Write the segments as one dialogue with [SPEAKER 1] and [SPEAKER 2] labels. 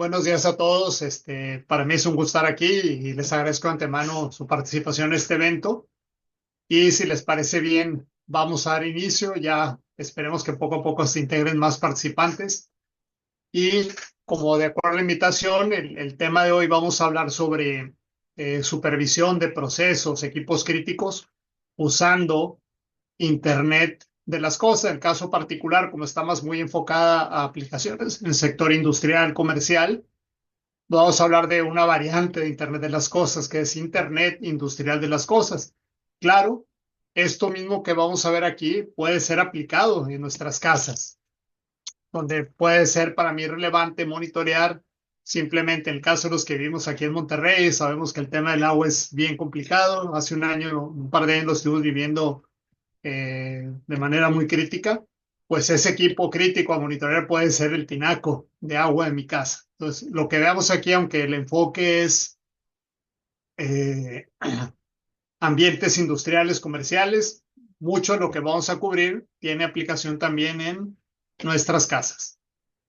[SPEAKER 1] buenos días a todos. Para mí es un gusto estar aquí y les agradezco de antemano su participación en este evento. Y si les parece bien, vamos a dar inicio. Ya esperemos que poco a poco se integren más participantes. Y como de acuerdo a la invitación, el tema de hoy vamos a hablar sobre supervisión de procesos, equipos críticos, usando Internet de las cosas. En el caso particular, como está más muy enfocada a aplicaciones en el sector industrial, comercial, vamos a hablar de una variante de Internet de las cosas, que es Internet industrial de las cosas. Claro, esto mismo que vamos a ver aquí puede ser aplicado en nuestras casas, donde puede ser para mí relevante monitorear simplemente el caso de los que vivimos aquí en Monterrey. Sabemos que el tema del agua es bien complicado. Hace un año, un par de años lo estuvimos viviendo de manera muy crítica. Pues ese equipo crítico a monitorear puede ser el tinaco de agua de mi casa. Entonces, lo que veamos aquí, aunque el enfoque es eh, ambientes industriales, comerciales, mucho de lo que vamos a cubrir tiene aplicación también en nuestras casas.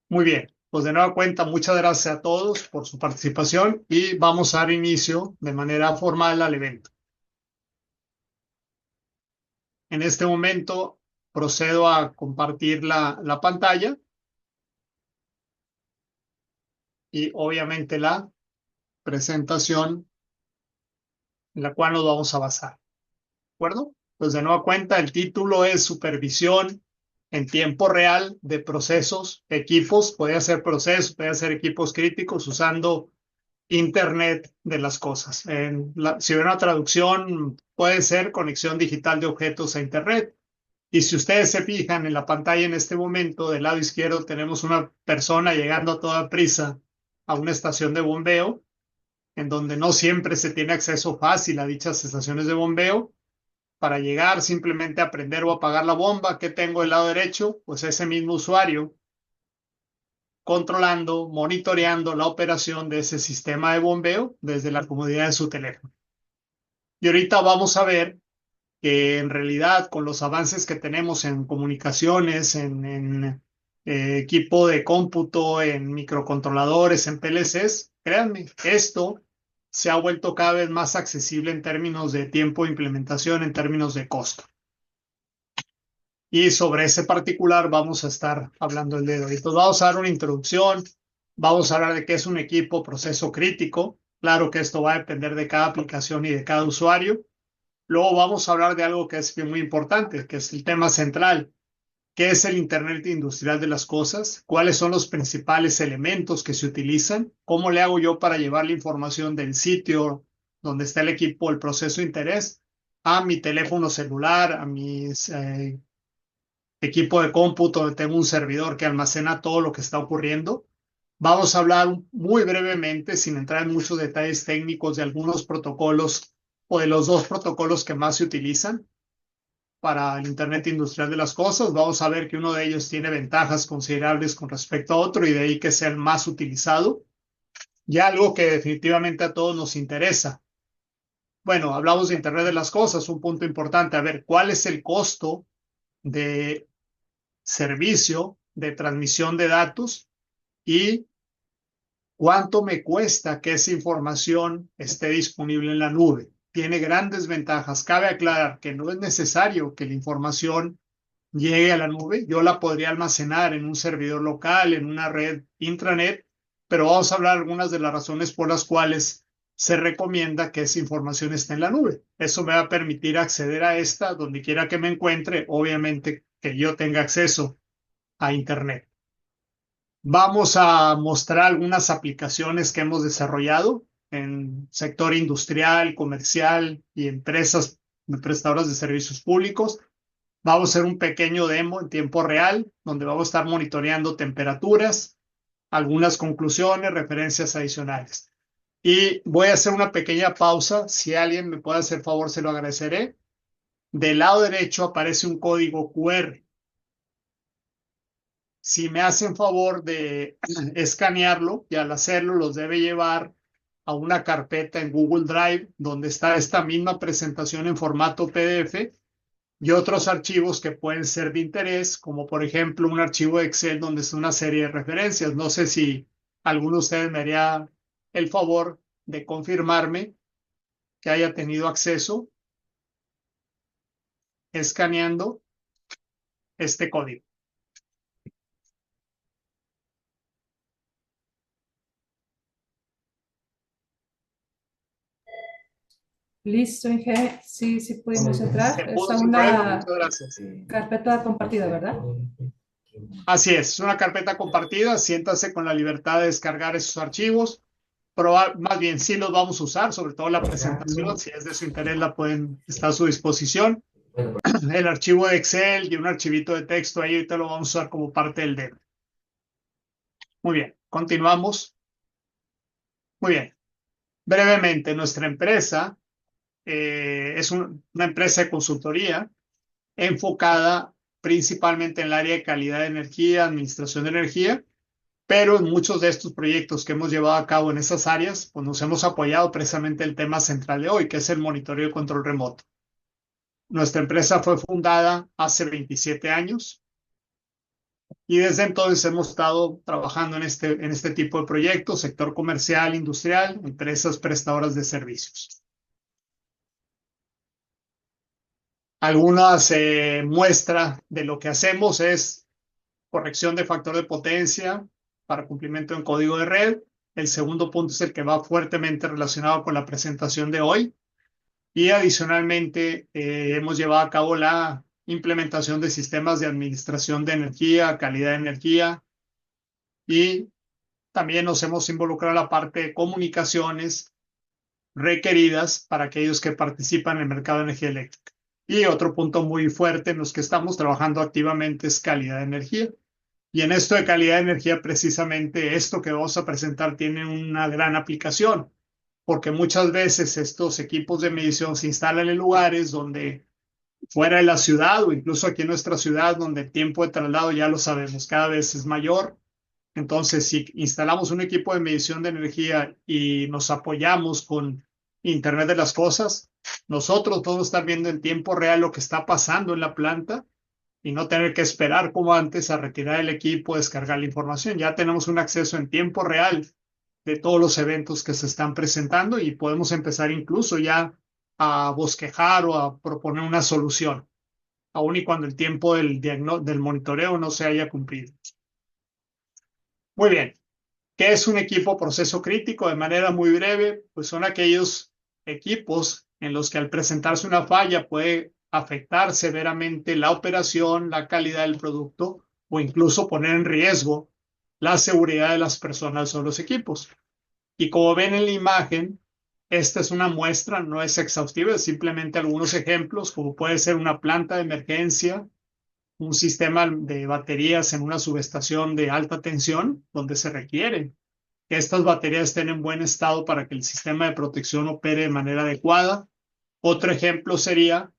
[SPEAKER 1] Muy bien, pues de nueva cuenta, muchas gracias a todos por su participación y vamos a dar inicio de manera formal al evento. En este momento procedo a compartir la pantalla y obviamente la presentación en la cual nos vamos a basar. ¿De acuerdo? Pues de nueva cuenta, el título es Supervisión en tiempo real de procesos, equipos, puede ser procesos, puede ser equipos críticos usando Internet de las cosas. Si hubiera una traducción, puede ser conexión digital de objetos a Internet. Y si ustedes se fijan en la pantalla en este momento, del lado izquierdo tenemos una persona llegando a toda prisa a una estación de bombeo, en donde no siempre se tiene acceso fácil a dichas estaciones de bombeo. Para llegar simplemente a prender o apagar la bomba, que tengo del lado derecho, pues ese mismo usuario controlando, monitoreando la operación de ese sistema de bombeo desde la comodidad de su teléfono. Y ahorita vamos a ver que en realidad con los avances que tenemos en comunicaciones, en equipo de cómputo, en microcontroladores, en PLCs, créanme, esto se ha vuelto cada vez más accesible en términos de tiempo de implementación, en términos de costo. Y sobre ese particular vamos a estar hablando el día de hoy. Entonces vamos a dar una introducción, vamos a hablar de qué es un equipo proceso crítico. Claro que esto va a depender de cada aplicación y de cada usuario. Luego vamos a hablar de algo que es muy importante, que es el tema central. ¿Qué es el Internet industrial de las cosas? ¿Cuáles son los principales elementos que se utilizan? ¿Cómo le hago yo para llevar la información del sitio donde está el equipo, el proceso de interés, a mi teléfono celular, a mi equipo de cómputo, donde tengo un servidor que almacena todo lo que está ocurriendo? Vamos a hablar muy brevemente, sin entrar en muchos detalles técnicos, de algunos protocolos o de los dos protocolos que más se utilizan para el Internet industrial de las cosas. Vamos a ver que uno de ellos tiene ventajas considerables con respecto a otro y de ahí que sea el más utilizado. Y algo que definitivamente a todos nos interesa. Bueno, hablamos de Internet de las cosas, un punto importante. A ver, ¿cuál es el costo de servicio de transmisión de datos y cuánto me cuesta que esa información esté disponible en la nube? Tiene grandes ventajas. Cabe aclarar que no es necesario que la información llegue a la nube. Yo la podría almacenar en un servidor local, en una red intranet, pero vamos a hablar algunas de las razones por las cuales se recomienda que esa información esté en la nube. Eso me va a permitir acceder a esta donde quiera que me encuentre, obviamente que yo tenga acceso a Internet. Vamos a mostrar algunas aplicaciones que hemos desarrollado en sector industrial, comercial y empresas prestadoras de servicios públicos. Vamos a hacer un pequeño demo en tiempo real, donde vamos a estar monitoreando temperaturas, algunas conclusiones, referencias adicionales. Y voy a hacer una pequeña pausa. Si alguien me puede hacer favor, se lo agradeceré. Del lado derecho aparece un código QR. Si me hacen favor de escanearlo, y al hacerlo los debe llevar a una carpeta en Google Drive donde está esta misma presentación en formato PDF y otros archivos que pueden ser de interés, como por ejemplo un archivo de Excel donde está una serie de referencias. No sé si ¿Alguno de ustedes me haría el favor de confirmarme que haya tenido acceso escaneando este código?
[SPEAKER 2] Listo, Inge. Sí, sí pudimos entrar.
[SPEAKER 1] Se
[SPEAKER 2] Es
[SPEAKER 1] pudo
[SPEAKER 2] a
[SPEAKER 1] sin problema,
[SPEAKER 2] una
[SPEAKER 1] muchas gracias.
[SPEAKER 2] carpeta compartida, ¿verdad?
[SPEAKER 1] Así es una carpeta compartida. Siéntase con la libertad de descargar esos archivos. Más bien, sí los vamos a usar, sobre todo la presentación. Si es de su interés, está a su disposición. El archivo de Excel y un archivito de texto ahí ahorita lo vamos a usar como parte del demo. Muy bien, continuamos. Muy bien. Brevemente, nuestra empresa es una empresa de consultoría enfocada principalmente en el área de calidad de energía, administración de energía, pero en muchos de estos proyectos que hemos llevado a cabo en esas áreas, pues nos hemos apoyado precisamente el tema central de hoy, que es el monitoreo y control remoto. Nuestra empresa fue fundada hace 27 años y desde entonces hemos estado trabajando en este tipo de proyectos, sector comercial, industrial, empresas prestadoras de servicios. Algunas muestra de lo que hacemos es corrección de factor de potencia para cumplimiento en código de red. El segundo punto es el que va fuertemente relacionado con la presentación de hoy. Y adicionalmente hemos llevado a cabo la implementación de sistemas de administración de energía, calidad de energía y también nos hemos involucrado en la parte de comunicaciones requeridas para aquellos que participan en el mercado de energía eléctrica. Y otro punto muy fuerte en los que estamos trabajando activamente es calidad de energía. Y en esto de calidad de energía, precisamente esto que vamos a presentar tiene una gran aplicación, porque muchas veces estos equipos de medición se instalan en lugares donde fuera de la ciudad o incluso aquí en nuestra ciudad, donde el tiempo de traslado ya lo sabemos, cada vez es mayor. Entonces, si instalamos un equipo de medición de energía y nos apoyamos con Internet de las Cosas, nosotros podemos estar viendo en tiempo real lo que está pasando en la planta y no tener que esperar como antes a retirar el equipo, descargar la información. Ya tenemos un acceso en tiempo real de todos los eventos que se están presentando y podemos empezar incluso ya a bosquejar o a proponer una solución, aun y cuando el tiempo del monitoreo no se haya cumplido. Muy bien. ¿Qué es un equipo proceso crítico? De manera muy breve, pues son aquellos equipos en los que al presentarse una falla puede afectar severamente la operación, la calidad del producto o incluso poner en riesgo la seguridad de las personas o los equipos. Y como ven en la imagen, esta es una muestra, no es exhaustiva, es simplemente algunos ejemplos, como puede ser una planta de emergencia, un sistema de baterías en una subestación de alta tensión, donde se requiere que estas baterías estén en buen estado para que el sistema de protección opere de manera adecuada. Otro ejemplo sería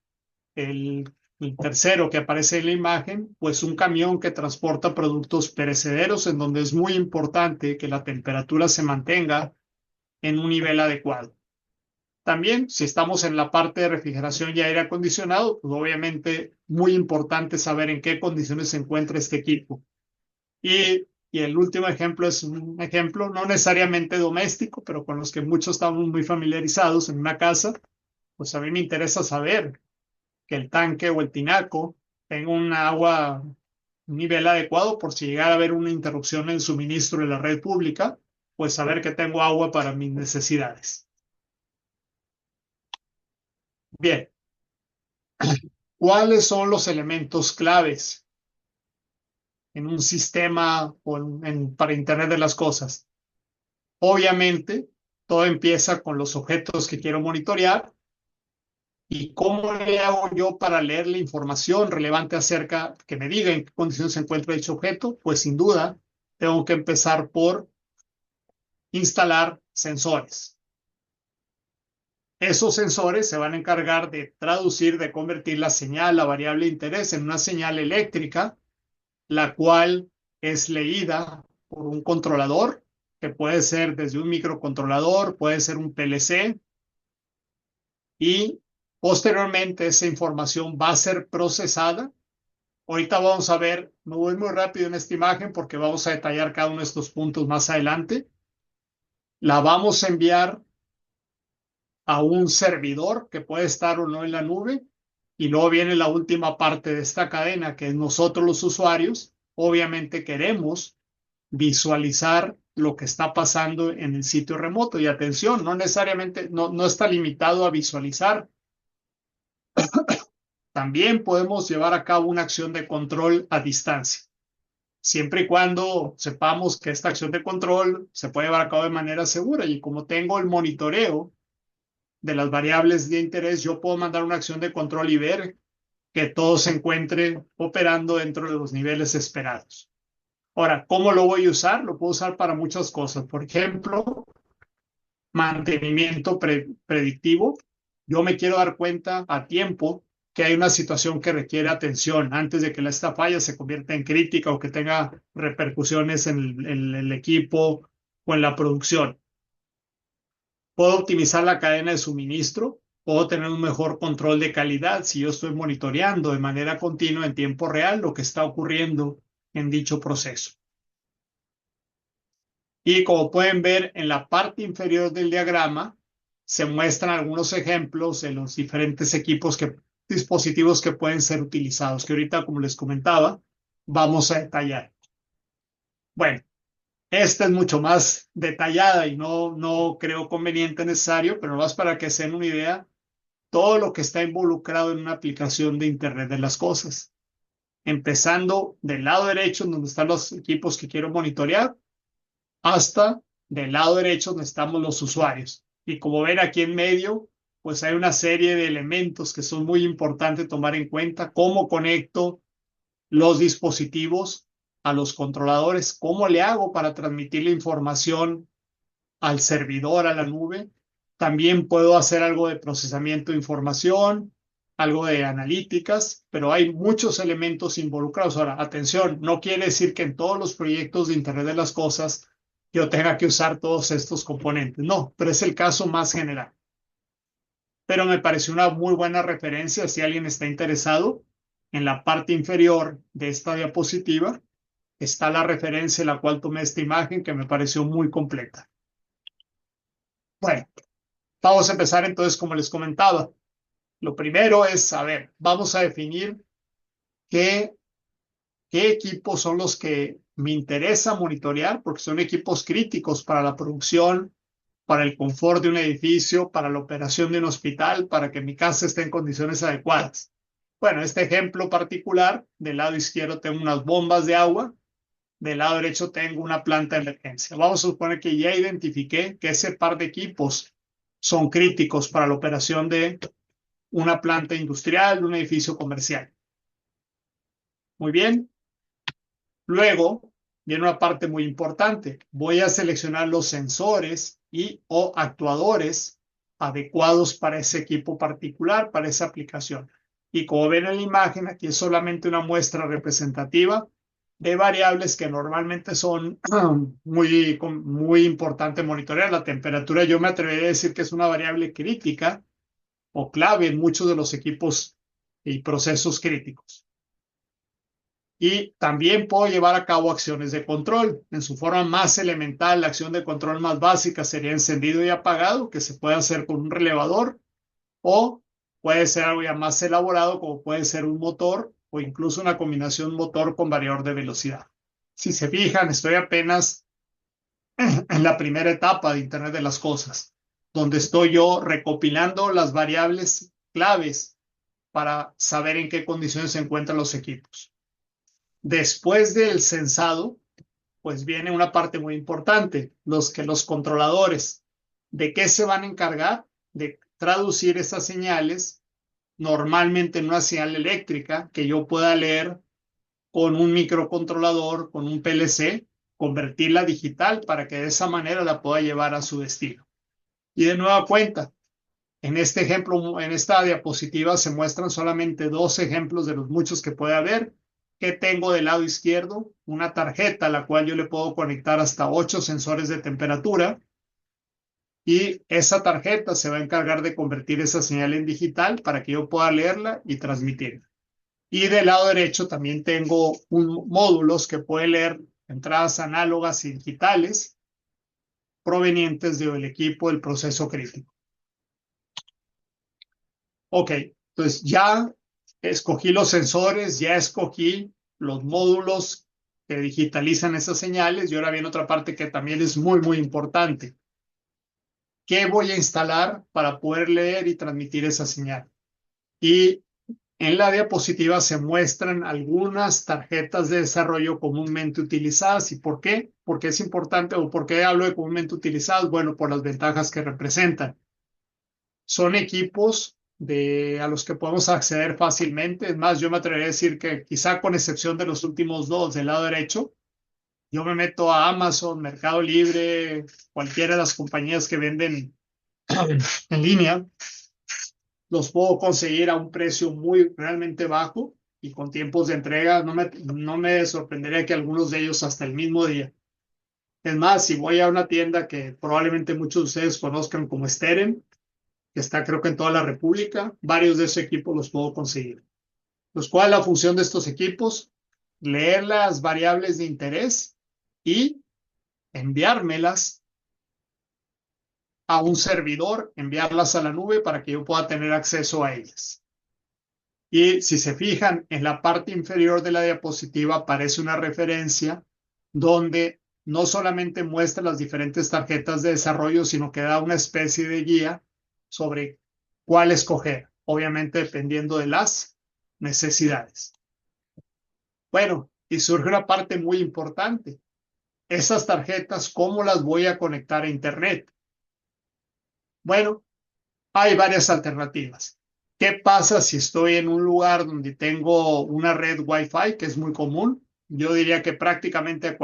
[SPEAKER 1] el tercero que aparece en la imagen, pues un camión que transporta productos perecederos en donde es muy importante que la temperatura se mantenga en un nivel adecuado. También, si estamos en la parte de refrigeración y aire acondicionado, pues obviamente muy importante saber en qué condiciones se encuentra este equipo. Y el último ejemplo es un ejemplo no necesariamente doméstico, pero con los que muchos estamos muy familiarizados en una casa. Pues a mí me interesa saber que el tanque o el tinaco tenga un agua, un nivel adecuado por si llegara a haber una interrupción en el suministro de la red pública, pues saber que tengo agua para mis necesidades. Bien, ¿cuáles son los elementos claves en un sistema o para Internet de las cosas? Obviamente, todo empieza con los objetos que quiero monitorear. ¿Y cómo le hago yo para leer la información relevante acerca, que me diga en qué condiciones se encuentra dicho objeto? Pues sin duda, tengo que empezar por instalar sensores. Esos sensores se van a encargar de traducir, de convertir la señal, la variable de interés, en una señal eléctrica, la cual es leída por un controlador, que puede ser desde un microcontrolador, puede ser un PLC, y posteriormente esa información va a ser procesada Ahorita vamos a ver, me voy muy rápido en esta imagen porque vamos a detallar cada uno de estos puntos más adelante. La vamos a enviar a un servidor que puede estar o no en la nube. Y luego viene la última parte de esta cadena, que es nosotros los usuarios. Obviamente queremos visualizar lo que está pasando en el sitio remoto. Y atención, no necesariamente, no está limitado a visualizar. También podemos llevar a cabo una acción de control a distancia, siempre y cuando sepamos que esta acción de control se puede llevar a cabo de manera segura. Y como tengo el monitoreo de las variables de interés, yo puedo mandar una acción de control y ver que todo se encuentre operando dentro de los niveles esperados. Ahora, ¿cómo lo voy a usar? Lo puedo usar para muchas cosas. Por ejemplo, mantenimiento predictivo. Yo me quiero dar cuenta a tiempo que hay una situación que requiere atención antes de que esta falla se convierta en crítica o que tenga repercusiones en el equipo o en la producción. Puedo optimizar la cadena de suministro, puedo tener un mejor control de calidad si yo estoy monitoreando de manera continua en tiempo real lo que está ocurriendo en dicho proceso. Y como pueden ver en la parte inferior del diagrama, se muestran algunos ejemplos de los diferentes dispositivos que pueden ser utilizados, que ahorita, como les comentaba, vamos a detallar. Bueno, esta es mucho más detallada y no creo conveniente necesario, pero más para que se den una idea todo lo que está involucrado en una aplicación de Internet de las cosas. Empezando del lado derecho, donde están los equipos que quiero monitorear, hasta del lado derecho, donde estamos los usuarios. Y como ven aquí en medio, pues hay una serie de elementos que son muy importantes tomar en cuenta. Cómo conecto los dispositivos a los controladores, cómo le hago para transmitir la información al servidor, a la nube. También puedo hacer algo de procesamiento de información, algo de analíticas, pero hay muchos elementos involucrados. Ahora, atención, no quiere decir que en todos los proyectos de Internet de las Cosas yo tenga que usar todos estos componentes. No, pero es el caso más general. Pero me pareció una muy buena referencia si alguien está interesado. En la parte inferior de esta diapositiva está la referencia en la cual tomé esta imagen que me pareció muy completa. Bueno, vamos a empezar entonces, como les comentaba. Lo primero es, a ver, vamos a definir qué equipos son los que me interesa monitorear, porque son equipos críticos para la producción, para el confort de un edificio, para la operación de un hospital, para que mi casa esté en condiciones adecuadas. Bueno, este ejemplo particular, del lado izquierdo tengo unas bombas de agua, del lado derecho tengo una planta de emergencia. Vamos a suponer que ya identifiqué que ese par de equipos son críticos para la operación de una planta industrial, de un edificio comercial. Muy bien. Luego viene una parte muy importante. Voy a seleccionar los sensores y o actuadores adecuados para ese equipo particular, para esa aplicación. Y como ven en la imagen, aquí es solamente una muestra representativa de variables que normalmente son muy importante monitorear. La temperatura, yo me atrevería a decir que es una variable crítica o clave en muchos de los equipos y procesos críticos. Y también puedo llevar a cabo acciones de control. En su forma más elemental, la acción de control más básica sería encendido y apagado, que se puede hacer con un relevador, o puede ser algo ya más elaborado, como puede ser un motor o incluso una combinación motor con variador de velocidad. Si se fijan, estoy apenas en la primera etapa de Internet de las Cosas, donde estoy yo recopilando las variables claves para saber en qué condiciones se encuentran los equipos. Después del censado, pues viene una parte muy importante, los controladores, ¿de qué se van a encargar? De traducir esas señales, normalmente en una señal eléctrica que yo pueda leer con un microcontrolador, con un PLC, convertirla a digital para que de esa manera la pueda llevar a su destino. Y de nueva cuenta, en este ejemplo, en esta diapositiva se muestran solamente 2 ejemplos de los muchos que puede haber. Que tengo del lado izquierdo una tarjeta a la cual yo le puedo conectar hasta 8 sensores de temperatura y esa tarjeta se va a encargar de convertir esa señal en digital para que yo pueda leerla y transmitirla. Y del lado derecho también tengo módulos que pueden leer entradas análogas y digitales provenientes del equipo del proceso crítico. Ok, entonces ya escogí los sensores, ya escogí los módulos que digitalizan esas señales y ahora viene otra parte que también es muy, muy importante. ¿Qué voy a instalar para poder leer y transmitir esa señal? Y en la diapositiva se muestran algunas tarjetas de desarrollo comúnmente utilizadas. ¿Y por qué? ¿Por qué es importante o por qué hablo de comúnmente utilizadas? Bueno, por las ventajas que representan. Son equipos a los que podemos acceder fácilmente. Es más, yo me atrevería a decir que quizá con excepción de los últimos dos del lado derecho, yo me meto a Amazon, Mercado Libre, cualquiera de las compañías que venden en línea, los puedo conseguir a un precio muy realmente bajo y con tiempos de entrega. No me sorprendería que algunos de ellos hasta el mismo día. Es más, si voy a una tienda que probablemente muchos de ustedes conozcan como Steren, que está creo que en toda la República, varios de esos equipos los puedo conseguir. ¿Cuál es la función de estos equipos? Leer las variables de interés y enviármelas a un servidor, enviarlas a la nube para que yo pueda tener acceso a ellas. Y si se fijan, en la parte inferior de la diapositiva aparece una referencia donde no solamente muestra las diferentes tarjetas de desarrollo, sino que da una especie de guía sobre cuál escoger, obviamente dependiendo de las necesidades. Bueno, y surge una parte muy importante. Esas tarjetas, ¿cómo las voy a conectar a Internet? Bueno, hay varias alternativas. ¿Qué pasa si estoy en un lugar donde tengo una red Wi-Fi, que es muy común? Yo diría que prácticamente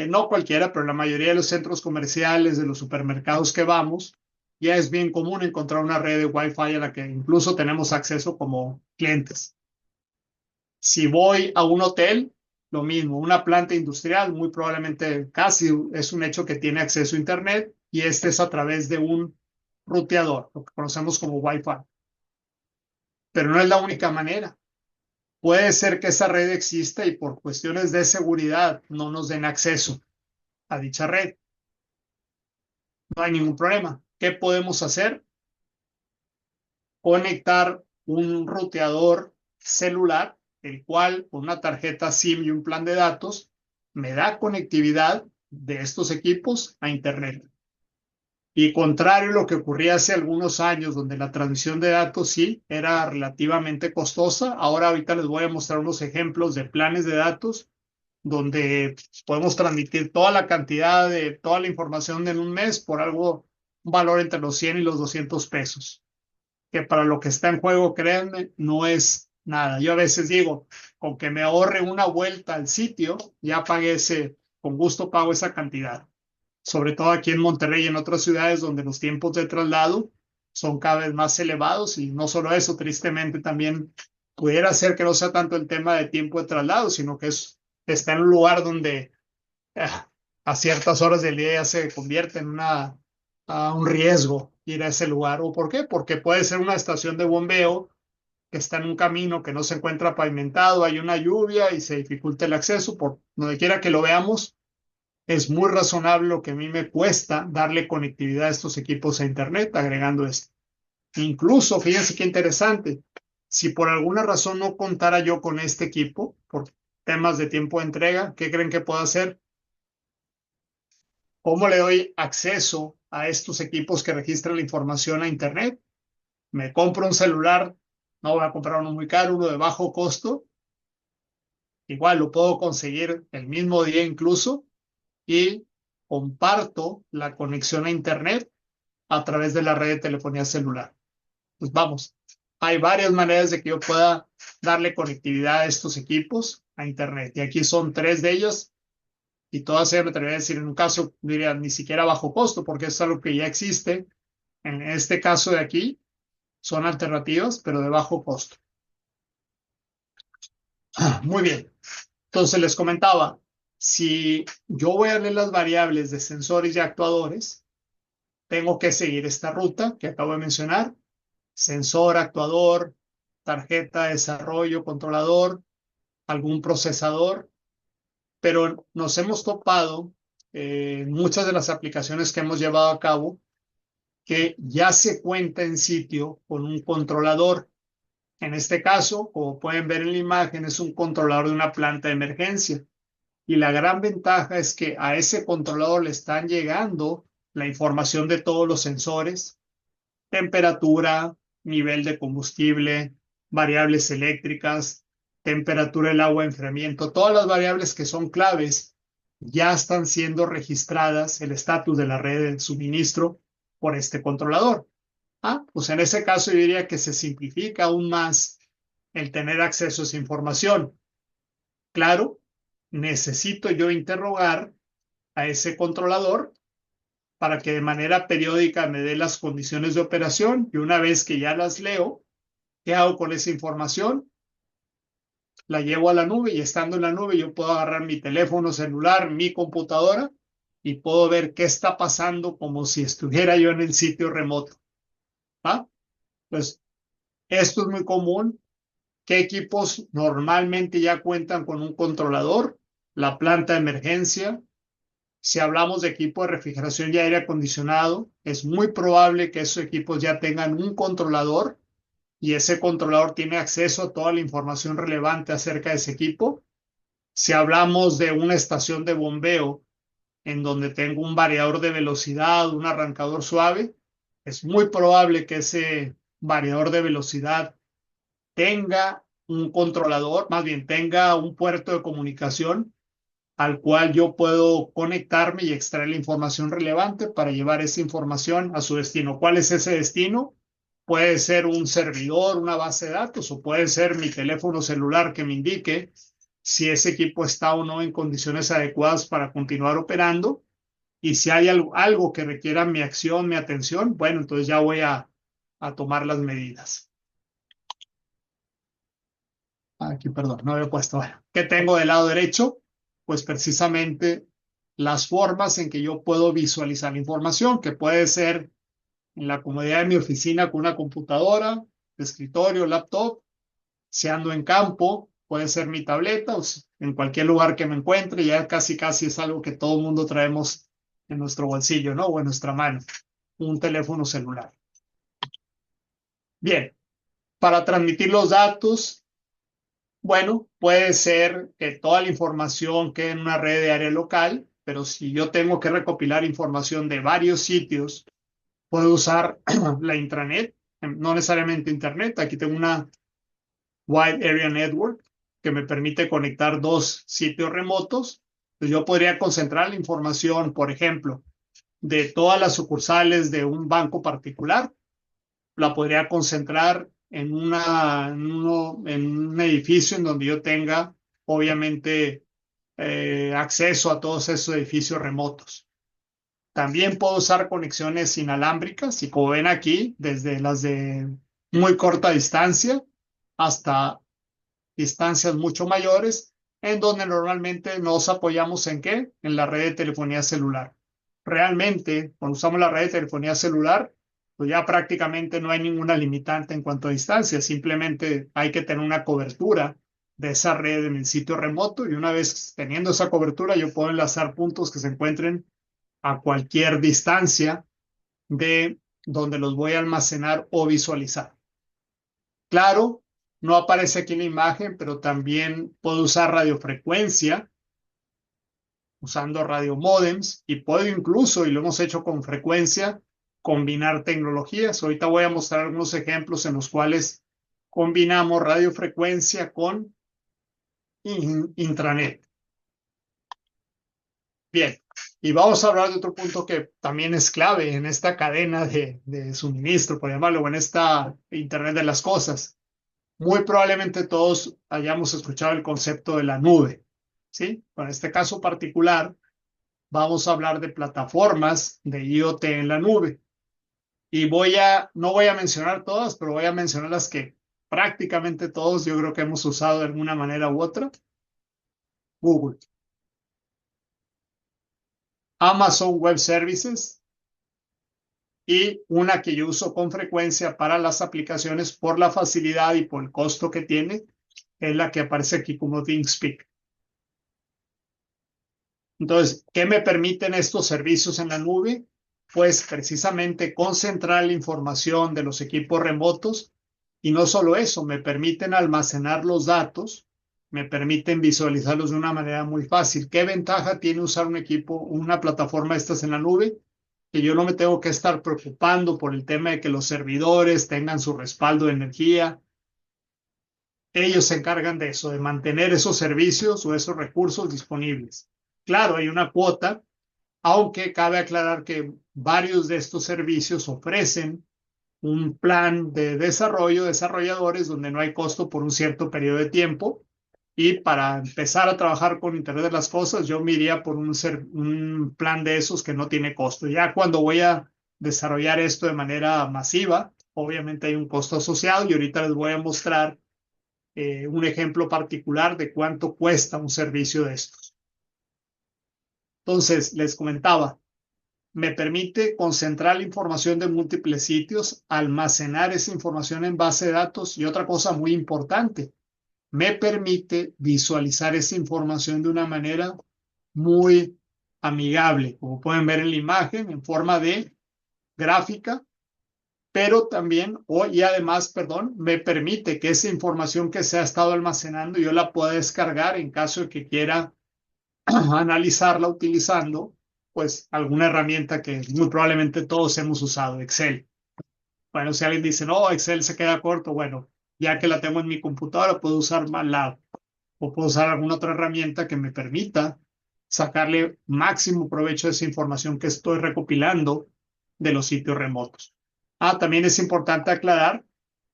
[SPEAKER 1] no cualquiera, pero la mayoría de los centros comerciales, de los supermercados que vamos, ya es bien común encontrar una red de Wi-Fi a la que incluso tenemos acceso como clientes. Si voy a un hotel, lo mismo, una planta industrial, muy probablemente casi es un hecho que tiene acceso a Internet y este es a través de un ruteador, lo que conocemos como Wi-Fi. Pero no es la única manera. Puede ser que esa red exista y por cuestiones de seguridad no nos den acceso a dicha red. No hay ningún problema. ¿Qué podemos hacer? Conectar un ruteador celular, el cual con una tarjeta SIM y un plan de datos me da conectividad de estos equipos a Internet. Y contrario a lo que ocurría hace algunos años, donde la transmisión de datos sí era relativamente costosa, ahorita les voy a mostrar unos ejemplos de planes de datos donde podemos transmitir toda la cantidad de toda la información en un mes por un valor entre los 100 y los 200 pesos, que para lo que está en juego, créanme, no es nada. Yo a veces digo, con que me ahorre una vuelta al sitio, ya pagué con gusto pago esa cantidad. Sobre todo aquí en Monterrey y en otras ciudades donde los tiempos de traslado son cada vez más elevados y no solo eso, tristemente también pudiera ser que no sea tanto el tema de tiempo de traslado, sino que está en un lugar donde a ciertas horas del día ya se convierte en un riesgo ir a ese lugar. ¿O por qué? Porque puede ser una estación de bombeo que está en un camino que no se encuentra pavimentado, hay una lluvia y se dificulta el acceso. Por donde quiera que lo veamos, es muy razonable lo que a mí me cuesta darle conectividad a estos equipos a Internet agregando esto. Incluso, fíjense qué interesante, si por alguna razón no contara yo con este equipo, por temas de tiempo de entrega, ¿qué creen que puedo hacer? ¿Cómo le doy acceso a estos equipos que registran la información a Internet? Me compro un celular, no voy a comprar uno muy caro, uno de bajo costo, igual lo puedo conseguir el mismo día incluso, y comparto la conexión a Internet a través de la red de telefonía celular. Pues vamos, hay varias maneras de que yo pueda darle conectividad a estos equipos a Internet. Y aquí son tres de ellas. Y todas ellas me atrevería a decir, en un caso, diría, ni siquiera bajo costo, porque es algo que ya existe. En este caso de aquí, son alternativas, pero de bajo costo. Muy bien. Entonces les comentaba, si yo voy a leer las variables de sensores y actuadores, tengo que seguir esta ruta que acabo de mencionar. Sensor, actuador, tarjeta de desarrollo, controlador, algún procesador, pero nos hemos topado en muchas de las aplicaciones que hemos llevado a cabo que ya se cuenta en sitio con un controlador. En este caso, como pueden ver en la imagen, es un controlador de una planta de emergencia. Y la gran ventaja es que a ese controlador le están llegando la información de todos los sensores, temperatura, nivel de combustible, variables eléctricas, temperatura del agua de enfriamiento, todas las variables que son claves ya están siendo registradas, el estatus de la red de suministro por este controlador. Pues en ese caso yo diría que se simplifica aún más el tener acceso a esa información. Claro, necesito yo interrogar a ese controlador para que de manera periódica me dé las condiciones de operación y una vez que ya las leo, ¿qué hago con esa información? La llevo a la nube y estando en la nube yo puedo agarrar mi teléfono celular, mi computadora y puedo ver qué está pasando como si estuviera yo en el sitio remoto. Pues esto es muy común. ¿Qué equipos normalmente ya cuentan con un controlador? La planta de emergencia. Si hablamos de equipo de refrigeración y aire acondicionado, es muy probable que esos equipos ya tengan un controlador y ese controlador tiene acceso a toda la información relevante acerca de ese equipo. Si hablamos de una estación de bombeo en donde tengo un variador de velocidad, un arrancador suave, es muy probable que ese variador de velocidad tenga un controlador, más bien tenga un puerto de comunicación al cual yo puedo conectarme y extraer la información relevante para llevar esa información a su destino. ¿Cuál es ese destino? Puede ser un servidor, una base de datos, o puede ser mi teléfono celular que me indique si ese equipo está o no en condiciones adecuadas para continuar operando. Y si hay algo que requiera mi acción, mi atención, bueno, entonces ya voy a tomar las medidas. Aquí, perdón, no había puesto. Bueno, ¿qué tengo del lado derecho? Pues precisamente las formas en que yo puedo visualizar la información, que puede ser en la comodidad de mi oficina con una computadora, escritorio, laptop, si ando en campo, puede ser mi tableta o en cualquier lugar que me encuentre, ya casi casi es algo que todo el mundo traemos en nuestro bolsillo, ¿no? O en nuestra mano, un teléfono celular. Bien, para transmitir los datos, bueno, puede ser que toda la información quede en una red de área local, pero si yo tengo que recopilar información de varios sitios, puedo usar la intranet, no necesariamente internet. Aquí tengo una Wide Area Network que me permite conectar dos sitios remotos. Pues yo podría concentrar la información, por ejemplo, de todas las sucursales de un banco particular, la podría concentrar en un edificio en donde yo tenga, obviamente, acceso a todos esos edificios remotos. También puedo usar conexiones inalámbricas y como ven aquí, desde las de muy corta distancia hasta distancias mucho mayores, en donde normalmente nos apoyamos en ¿qué? En la red de telefonía celular. Realmente, cuando usamos la red de telefonía celular, pues ya prácticamente no hay ninguna limitante en cuanto a distancia, simplemente hay que tener una cobertura de esa red en el sitio remoto y una vez teniendo esa cobertura yo puedo enlazar puntos que se encuentren a cualquier distancia de donde los voy a almacenar o visualizar. Claro, no aparece aquí en la imagen, pero también puedo usar radiofrecuencia usando radiomodems y puedo incluso, y lo hemos hecho con frecuencia, combinar tecnologías. Ahorita voy a mostrar algunos ejemplos en los cuales combinamos radiofrecuencia con intranet. Bien, y vamos a hablar de otro punto que también es clave en esta cadena de suministro, por llamarlo, o en esta Internet de las cosas. Muy probablemente todos hayamos escuchado el concepto de la nube, ¿sí? En este caso particular, vamos a hablar de plataformas de IoT en la nube. Y no voy a mencionar todas, pero voy a mencionar las que prácticamente todos yo creo que hemos usado de alguna manera u otra. Google, Amazon Web Services, y una que yo uso con frecuencia para las aplicaciones por la facilidad y por el costo que tiene, es la que aparece aquí como ThinkSpeak. Entonces, ¿qué me permiten estos servicios en la nube? Pues precisamente concentrar la información de los equipos remotos y no solo eso, me permiten almacenar los datos, me permiten visualizarlos de una manera muy fácil. ¿Qué ventaja tiene usar un equipo, una plataforma de estas en la nube? Que yo no me tengo que estar preocupando por el tema de que los servidores tengan su respaldo de energía. Ellos se encargan de eso, de mantener esos servicios o esos recursos disponibles. Claro, hay una cuota, aunque cabe aclarar que varios de estos servicios ofrecen un plan de desarrollo, desarrolladores, donde no hay costo por un cierto periodo de tiempo. Y para empezar a trabajar con Internet de las Cosas, yo me iría por un plan de esos que no tiene costo. Ya cuando voy a desarrollar esto de manera masiva, obviamente hay un costo asociado y ahorita les voy a mostrar un ejemplo particular de cuánto cuesta un servicio de estos. Entonces, les comentaba, me permite concentrar la información de múltiples sitios, almacenar esa información en base de datos y otra cosa muy importante, me permite visualizar esa información de una manera muy amigable, como pueden ver en la imagen, en forma de gráfica, pero también, y además, perdón, me permite que esa información que se ha estado almacenando yo la pueda descargar en caso de que quiera analizarla utilizando pues alguna herramienta que muy probablemente todos hemos usado, Excel. Bueno, si alguien dice, no, Excel se queda corto, bueno, ya que la tengo en mi computadora, puedo usar MATLAB o puedo usar alguna otra herramienta que me permita sacarle máximo provecho de esa información que estoy recopilando de los sitios remotos. También es importante aclarar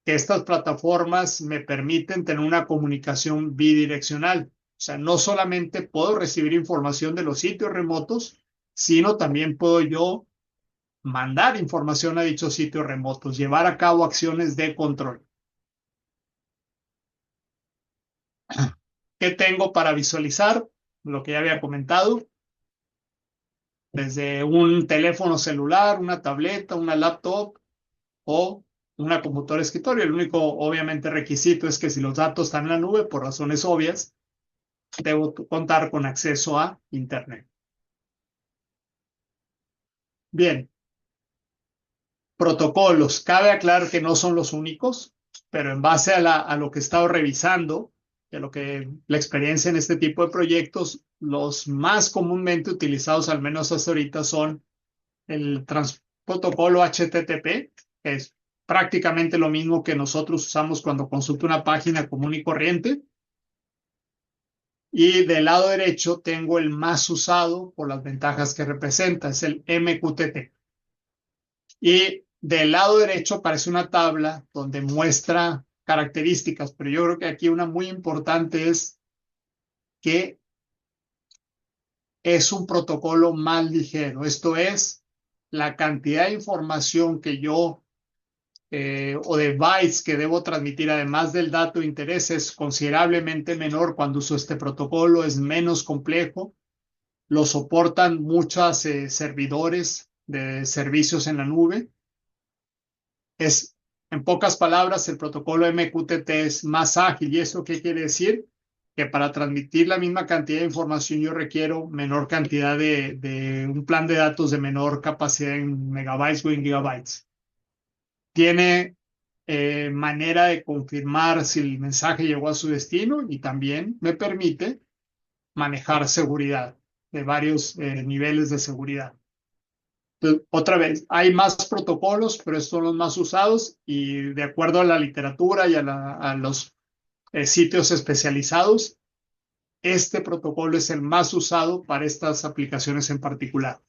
[SPEAKER 1] que estas plataformas me permiten tener una comunicación bidireccional. O sea, no solamente puedo recibir información de los sitios remotos, sino también puedo yo mandar información a dichos sitios remotos, llevar a cabo acciones de control. ¿Qué tengo para visualizar? Lo que ya había comentado, desde un teléfono celular, una tableta, una laptop o una computadora de escritorio. El único, obviamente, requisito es que si los datos están en la nube, por razones obvias, debo contar con acceso a Internet. Bien, protocolos. Cabe aclarar que no son los únicos, pero en base a lo que he estado revisando, y a lo que la experiencia en este tipo de proyectos, los más comúnmente utilizados, al menos hasta ahorita, son el protocolo HTTP, que es prácticamente lo mismo que nosotros usamos cuando consulta una página común y corriente. Y del lado derecho tengo el más usado por las ventajas que representa, es el MQTT. Y del lado derecho aparece una tabla donde muestra características, pero yo creo que aquí una muy importante es que es un protocolo más ligero. Esto es, la cantidad de información que yo o de bytes que debo transmitir, además del dato de interés, es considerablemente menor cuando uso este protocolo, es menos complejo. Lo soportan muchos servidores de servicios en la nube. Es, en pocas palabras, el protocolo MQTT es más ágil. ¿Y eso qué quiere decir? Que para transmitir la misma cantidad de información yo requiero menor cantidad de un plan de datos de menor capacidad en megabytes o en gigabytes. Tiene manera de confirmar si el mensaje llegó a su destino y también me permite manejar seguridad de varios niveles de seguridad. Entonces, otra vez, hay más protocolos, pero estos son los más usados y de acuerdo a la literatura y a los sitios especializados, este protocolo es el más usado para estas aplicaciones en particular.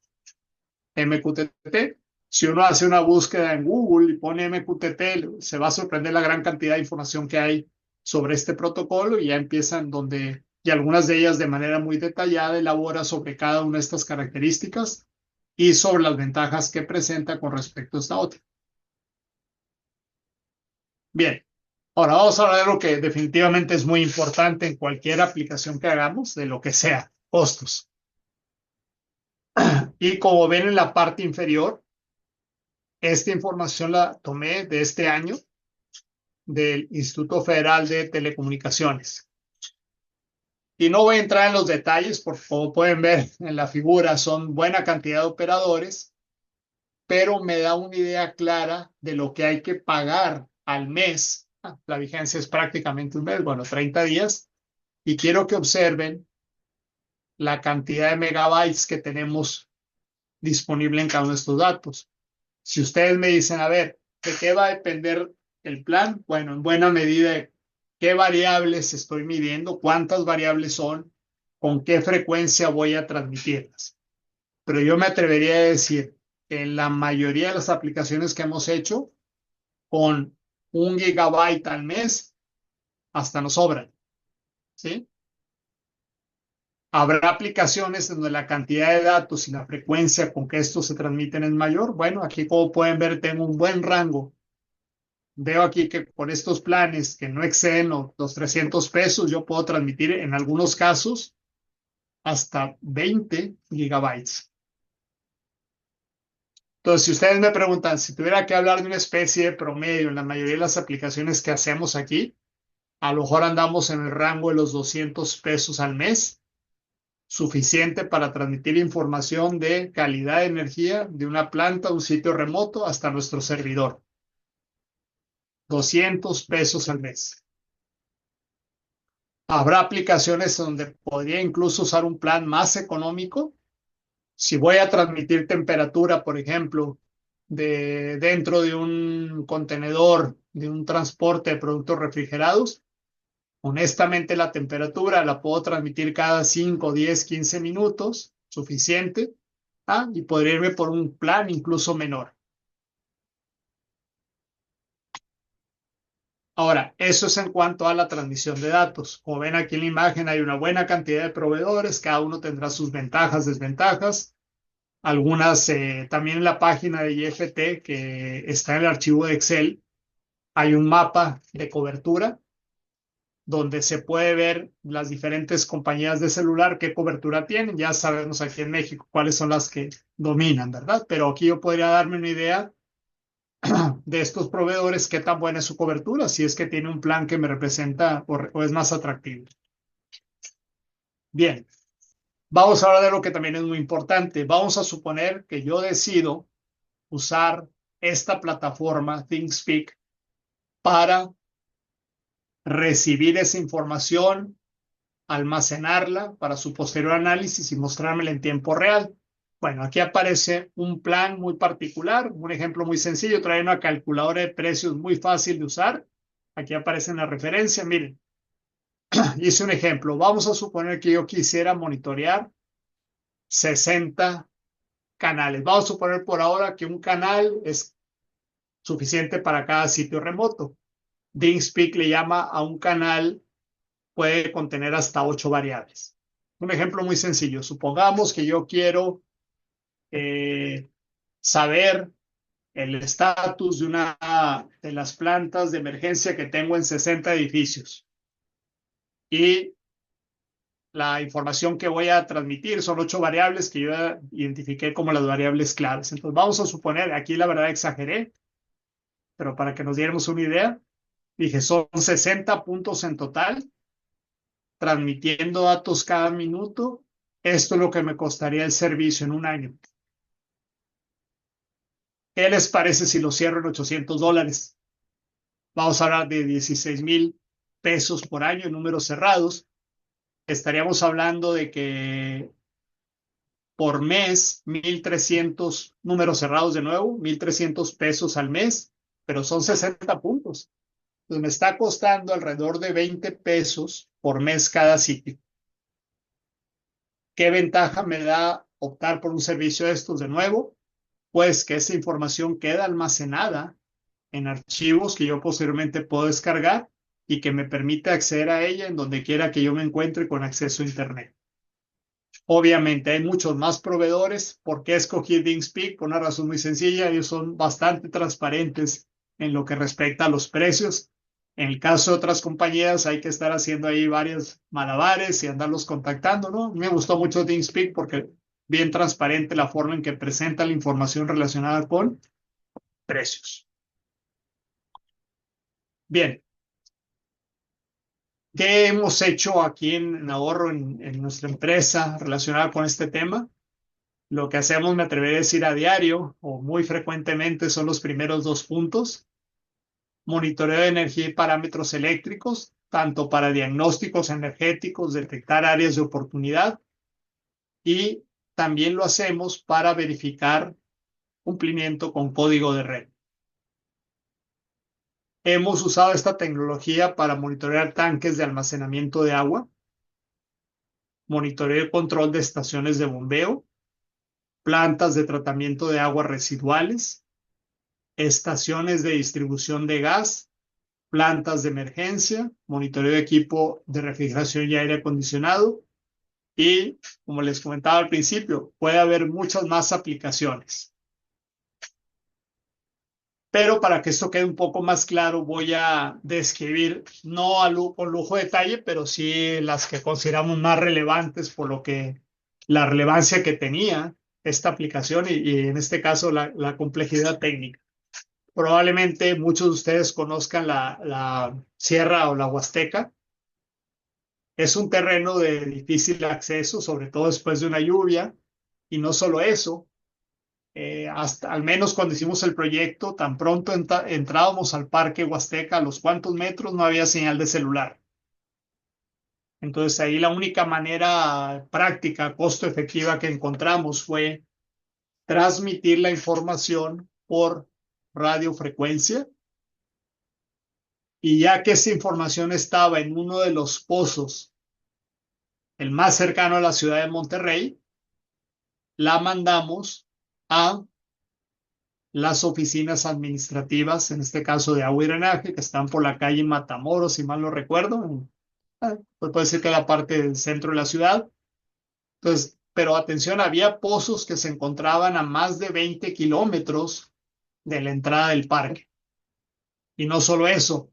[SPEAKER 1] MQTT. Si uno hace una búsqueda en Google y pone MQTT, se va a sorprender la gran cantidad de información que hay sobre este protocolo y ya empiezan donde, y algunas de ellas de manera muy detallada, elabora sobre cada una de estas características y sobre las ventajas que presenta con respecto a esta otra. Bien, ahora vamos a hablar de lo que definitivamente es muy importante en cualquier aplicación que hagamos, de lo que sea, costos. Y como ven en la parte inferior, Esta información la tomé de este año del Instituto Federal de Telecomunicaciones. Y no voy a entrar en los detalles, porque como pueden ver en la figura, son buena cantidad de operadores, pero me da una idea clara de lo que hay que pagar al mes. La vigencia es prácticamente un mes, bueno, 30 días. Y quiero que observen la cantidad de megabytes que tenemos disponible en cada uno de estos datos. Si ustedes me dicen, a ver, ¿de qué va a depender el plan? Bueno, en buena medida, ¿qué variables estoy midiendo? ¿Cuántas variables son? ¿Con qué frecuencia voy a transmitirlas? Pero yo me atrevería a decir que en la mayoría de las aplicaciones que hemos hecho, con 1 GB al mes, hasta nos sobran, ¿sí? Habrá aplicaciones donde la cantidad de datos y la frecuencia con que estos se transmiten es mayor. Bueno, aquí como pueden ver, tengo un buen rango. Veo aquí que con estos planes que no exceden los 300 pesos, yo puedo transmitir en algunos casos hasta 20 gigabytes. Entonces, si ustedes me preguntan si tuviera que hablar de una especie de promedio en la mayoría de las aplicaciones que hacemos aquí, a lo mejor andamos en el rango de los 200 pesos al mes, suficiente para transmitir información de calidad de energía de una planta, un sitio remoto, hasta nuestro servidor. 200 pesos al mes. Habrá aplicaciones donde podría incluso usar un plan más económico. Si voy a transmitir temperatura, por ejemplo, dentro de un contenedor de un transporte de productos refrigerados, honestamente la temperatura la puedo transmitir cada 5, 10, 15 minutos, suficiente, y podría irme por un plan incluso menor. Ahora, eso es en cuanto a la transmisión de datos. Como ven aquí en la imagen, hay una buena cantidad de proveedores, cada uno tendrá sus ventajas, desventajas. Algunas, también en la página de IFT, que está en el archivo de Excel, hay un mapa de cobertura donde se puede ver las diferentes compañías de celular, qué cobertura tienen. Ya sabemos aquí en México cuáles son las que dominan, ¿verdad? Pero aquí yo podría darme una idea de estos proveedores, qué tan buena es su cobertura, si es que tiene un plan que me representa o es más atractivo. Bien, vamos a hablar de lo que también es muy importante. Vamos a suponer que yo decido usar esta plataforma ThingSpeak para recibir esa información, almacenarla para su posterior análisis y mostrármela en tiempo real. Bueno, aquí aparece un plan muy particular, un ejemplo muy sencillo, trae una calculadora de precios muy fácil de usar. Aquí aparece en la referencia, miren, hice un ejemplo. Vamos a suponer que yo quisiera monitorear 60 canales. Vamos a suponer por ahora que un canal es suficiente para cada sitio remoto. ThingSpeak le llama a un canal, puede contener hasta 8 variables. Un ejemplo muy sencillo. Supongamos que yo quiero saber el estatus de una de las plantas de emergencia que tengo en 60 edificios. Y la información que voy a transmitir son 8 variables que yo identifiqué como las variables claves. Entonces vamos a suponer, aquí la verdad exageré, pero para que nos diéramos una idea, dije, son 60 puntos en total, transmitiendo datos cada minuto. Esto es lo que me costaría el servicio en un año. ¿Qué les parece si lo cierro en $800? Vamos a hablar de 16,000 pesos por año en números cerrados. Estaríamos hablando de que por mes, 1,300 números cerrados de nuevo, 1,300 pesos al mes, pero son 60 puntos. Entonces me está costando alrededor de 20 pesos por mes cada sitio. ¿Qué ventaja me da optar por un servicio de estos de nuevo? Pues que esa información queda almacenada en archivos que yo posteriormente puedo descargar y que me permite acceder a ella en donde quiera que yo me encuentre con acceso a Internet. Obviamente hay muchos más proveedores. ¿Por qué escogí ThingSpeak? Por una razón muy sencilla, ellos son bastante transparentes en lo que respecta a los precios. En el caso de otras compañías hay que estar haciendo ahí varios malabares y andarlos contactando, ¿no? Me gustó mucho ThingSpeak porque bien transparente la forma en que presenta la información relacionada con precios. Bien, ¿qué hemos hecho aquí en Ahorro, en nuestra empresa relacionada con este tema? Lo que hacemos, me atrevería a decir a diario o muy frecuentemente, son los primeros dos puntos: monitoreo de energía y parámetros eléctricos, tanto para diagnósticos energéticos, detectar áreas de oportunidad, y también lo hacemos para verificar cumplimiento con código de red. Hemos usado esta tecnología para monitorear tanques de almacenamiento de agua, monitoreo y control de estaciones de bombeo, plantas de tratamiento de aguas residuales, estaciones de distribución de gas, plantas de emergencia, monitoreo de equipo de refrigeración y aire acondicionado, y, como les comentaba al principio, puede haber muchas más aplicaciones. Pero para que esto quede un poco más claro, voy a describir, no con lujo de detalle, pero sí las que consideramos más relevantes por lo que la relevancia que tenía esta aplicación y en este caso la complejidad técnica. Probablemente muchos de ustedes conozcan la Sierra o la Huasteca. Es un terreno de difícil acceso, sobre todo después de una lluvia, y no solo eso. Hasta al menos cuando hicimos el proyecto, tan pronto entrábamos al parque Huasteca, a los cuantos metros no había señal de celular. Entonces ahí la única manera práctica, costo efectiva que encontramos fue transmitir la información por radiofrecuencia, y ya que esa información estaba en uno de los pozos, el más cercano a la ciudad de Monterrey, la mandamos a las oficinas administrativas, en este caso de agua y drenaje, que están por la calle Matamoros, si mal no recuerdo. Pues puede ser que la parte del centro de la ciudad. Entonces, pero atención, había pozos que se encontraban a más de 20 kilómetros de la entrada del parque. Y no solo eso,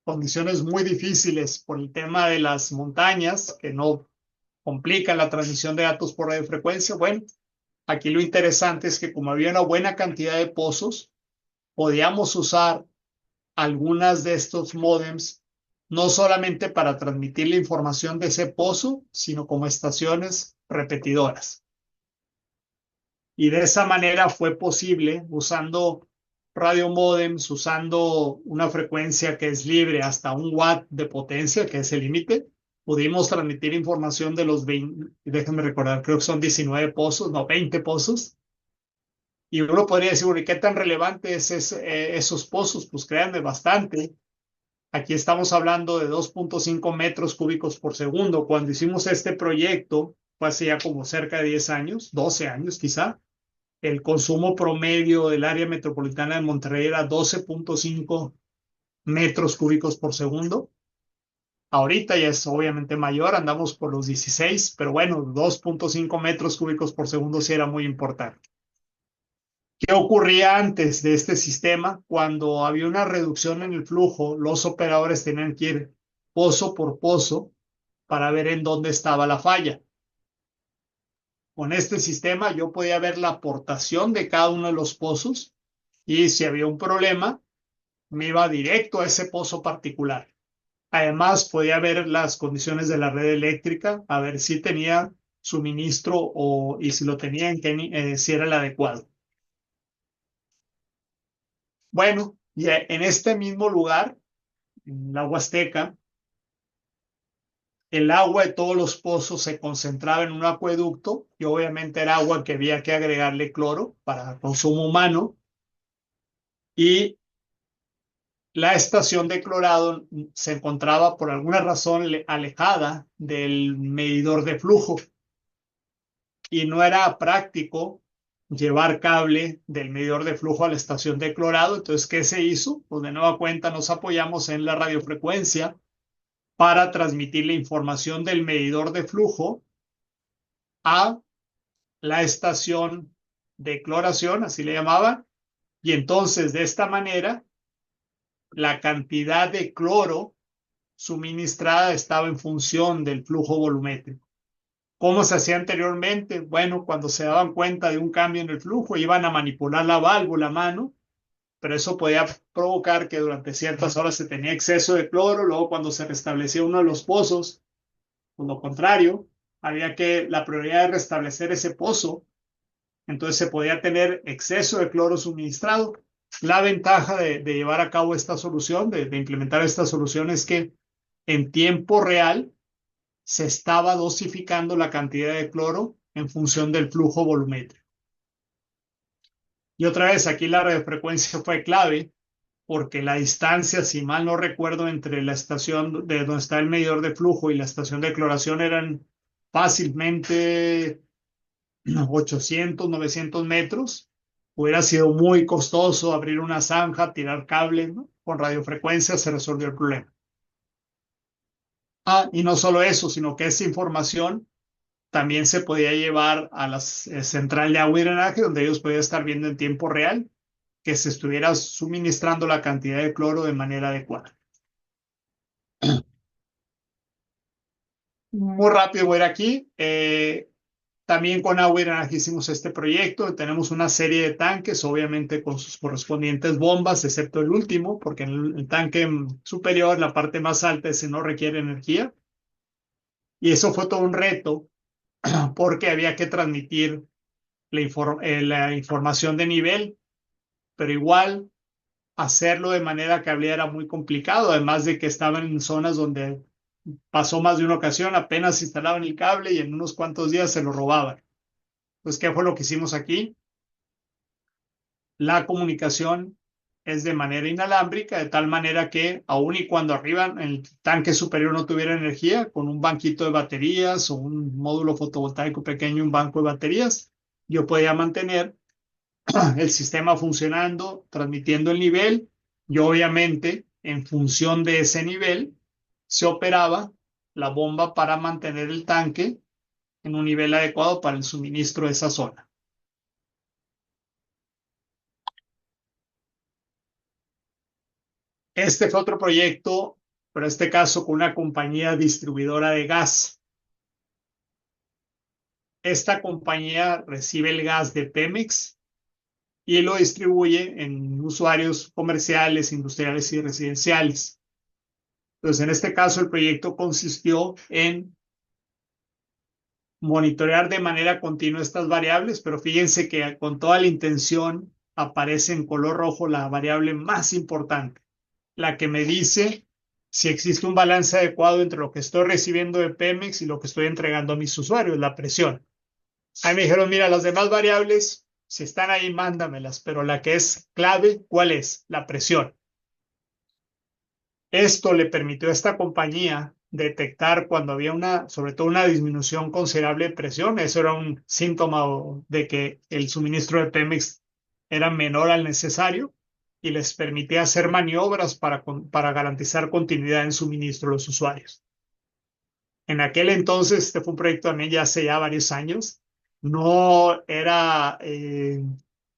[SPEAKER 1] condiciones muy difíciles por el tema de las montañas, que no complican la transmisión de datos por radiofrecuencia. Bueno, aquí lo interesante es que como había una buena cantidad de pozos, podíamos usar algunas de estos módems no solamente para transmitir la información de ese pozo, sino como estaciones repetidoras. Y de esa manera fue posible, usando radiomódems, usando una frecuencia que es libre hasta 1 watt de potencia, que es el límite, pudimos transmitir información de los 20, déjenme recordar, creo que son 19 pozos, no, 20 pozos. Y uno podría decir, bueno, ¿y qué tan relevante es esos pozos? Pues créanme, bastante. Aquí estamos hablando de 2.5 metros cúbicos por segundo. Cuando hicimos este proyecto, fue hace ya como cerca de 10 años, 12 años quizá, el consumo promedio del área metropolitana de Monterrey era 12.5 metros cúbicos por segundo. Ahorita ya es obviamente mayor, andamos por los 16, pero bueno, 2.5 metros cúbicos por segundo sí era muy importante. ¿Qué ocurría antes de este sistema? Cuando había una reducción en el flujo, los operadores tenían que ir pozo por pozo para ver en dónde estaba la falla. Con este sistema yo podía ver la aportación de cada uno de los pozos, y si había un problema, me iba directo a ese pozo particular. Además, podía ver las condiciones de la red eléctrica, a ver si tenía suministro y si lo tenía, si era el adecuado. Bueno, y en este mismo lugar, en la Huasteca, el agua de todos los pozos se concentraba en un acueducto, y obviamente era agua que había que agregarle cloro para consumo humano, y la estación de clorado se encontraba por alguna razón alejada del medidor de flujo, y no era práctico llevar cable del medidor de flujo a la estación de clorado. Entonces, ¿qué se hizo? Pues de nueva cuenta nos apoyamos en la radiofrecuencia para transmitir la información del medidor de flujo a la estación de cloración, así le llamaban, y entonces de esta manera la cantidad de cloro suministrada estaba en función del flujo volumétrico. ¿Cómo se hacía anteriormente? Bueno, cuando se daban cuenta de un cambio en el flujo, iban a manipular la válvula a mano pero eso podía provocar que durante ciertas horas se tenía exceso de cloro, luego cuando se restablecía uno de los pozos, por lo contrario, había que la prioridad de restablecer ese pozo, entonces se podía tener exceso de cloro suministrado. La ventaja de llevar a cabo esta solución, de implementar esta solución, es que en tiempo real se estaba dosificando la cantidad de cloro en función del flujo volumétrico. Y otra vez, aquí la radiofrecuencia fue clave porque la distancia, si mal no recuerdo, entre la estación de donde está el medidor de flujo y la estación de cloración eran fácilmente 800, 900 metros. Hubiera sido muy costoso abrir una zanja, tirar cable, ¿no? Con radiofrecuencia se resolvió el problema. Y no solo eso, sino que esa información también se podía llevar a la central de agua y drenaje, donde ellos podían estar viendo en tiempo real que se estuviera suministrando la cantidad de cloro de manera adecuada. Muy rápido voy a ir aquí. También con agua y drenaje hicimos este proyecto. Tenemos una serie de tanques, obviamente con sus correspondientes bombas, excepto el último, porque en el tanque superior, la parte más alta, ese no requiere energía. Y eso fue todo un reto porque había que transmitir la información de nivel, pero igual hacerlo de manera cable era muy complicado, además de que estaban en zonas donde pasó más de una ocasión, apenas instalaban el cable y en unos cuantos días se lo robaban. Pues, ¿qué fue lo que hicimos aquí? La comunicación es de manera inalámbrica, de tal manera que aun y cuando arriba en el tanque superior no tuviera energía, con un banquito de baterías o un módulo fotovoltaico pequeño, un banco de baterías, yo podía mantener el sistema funcionando, transmitiendo el nivel y obviamente en función de ese nivel se operaba la bomba para mantener el tanque en un nivel adecuado para el suministro de esa zona. Este fue otro proyecto, pero en este caso con una compañía distribuidora de gas. Esta compañía recibe el gas de Pemex y lo distribuye en usuarios comerciales, industriales y residenciales. Entonces, en este caso, el proyecto consistió en monitorear de manera continua estas variables, pero fíjense que con toda la intención aparece en color rojo la variable más importante, la que me dice si existe un balance adecuado entre lo que estoy recibiendo de Pemex y lo que estoy entregando a mis usuarios, la presión. Ahí me dijeron, mira, las demás variables, si están ahí, mándamelas, pero la que es clave, ¿cuál es? La presión. Esto le permitió a esta compañía detectar cuando había sobre todo una disminución considerable de presión. Eso era un síntoma de que el suministro de Pemex era menor al necesario y les permitía hacer maniobras para garantizar continuidad en suministro a los usuarios. En aquel entonces, este fue un proyecto también ya hace ya varios años, no era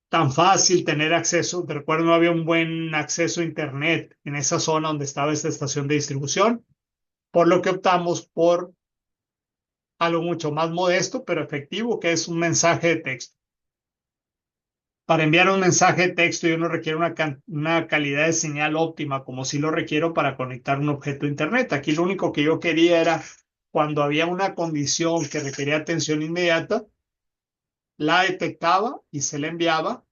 [SPEAKER 1] tan fácil tener acceso. Te recuerdo, no había un buen acceso a Internet en esa zona donde estaba esta estación de distribución, por lo que optamos por algo mucho más modesto, pero efectivo, que es un mensaje de texto. Para enviar un mensaje de texto yo no requiero una calidad de señal óptima como si lo requiero para conectar un objeto a Internet. Aquí lo único que yo quería era, cuando había una condición que requería atención inmediata, la detectaba y se la enviaba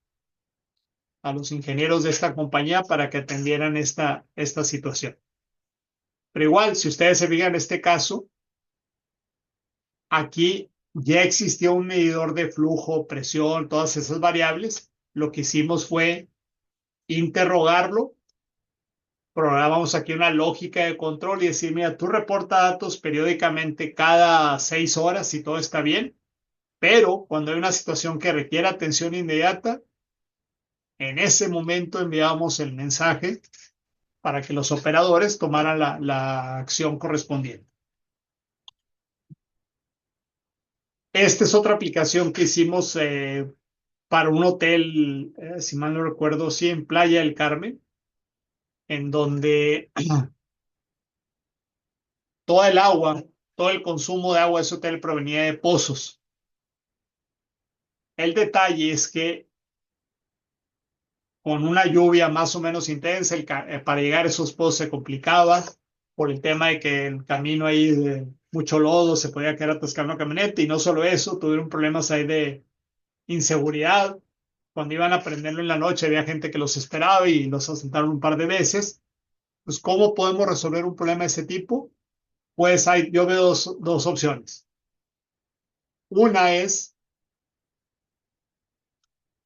[SPEAKER 1] a los ingenieros de esta compañía para que atendieran esta situación. Pero igual, si ustedes se fijan en este caso, aquí ya existía un medidor de flujo, presión, todas esas variables. Lo que hicimos fue interrogarlo, programamos aquí una lógica de control y decir, mira, tú reporta datos periódicamente cada 6 horas si todo está bien, pero cuando hay una situación que requiere atención inmediata, en ese momento enviamos el mensaje para que los operadores tomaran la acción correspondiente. Esta es otra aplicación que hicimos para un hotel, si mal no recuerdo, sí, en Playa del Carmen, en donde toda el agua, todo el consumo de agua de ese hotel provenía de pozos. El detalle es que con una lluvia más o menos intensa, para llegar a esos pozos se complicaba por el tema de que el camino ahí de mucho lodo se podía quedar atascado en la camioneta y no solo eso, tuvieron problemas ahí de inseguridad. Cuando iban a prenderlo en la noche había gente que los esperaba y los asaltaron un par de veces. Pues, ¿cómo podemos resolver un problema de ese tipo? Pues yo veo dos opciones. Una es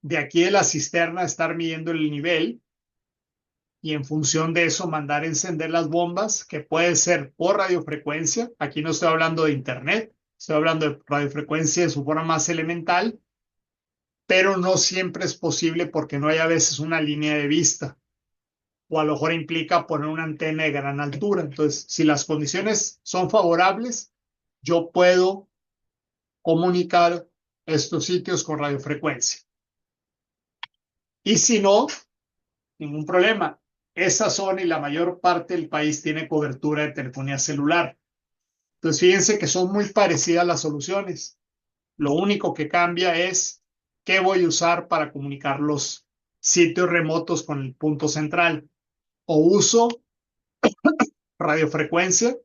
[SPEAKER 1] de aquí de la cisterna estar midiendo el nivel y en función de eso mandar a encender las bombas, que puede ser por radiofrecuencia. Aquí no estoy hablando de internet, estoy hablando de radiofrecuencia de su forma más elemental, pero no siempre es posible porque no hay a veces una línea de vista o a lo mejor implica poner una antena de gran altura. Entonces, si las condiciones son favorables, yo puedo comunicar estos sitios con radiofrecuencia. Y si no, ningún problema. Esa zona y la mayor parte del país tiene cobertura de telefonía celular. Entonces, fíjense que son muy parecidas las soluciones. Lo único que cambia es qué voy a usar para comunicar los sitios remotos con el punto central. O uso radiofrecuencia,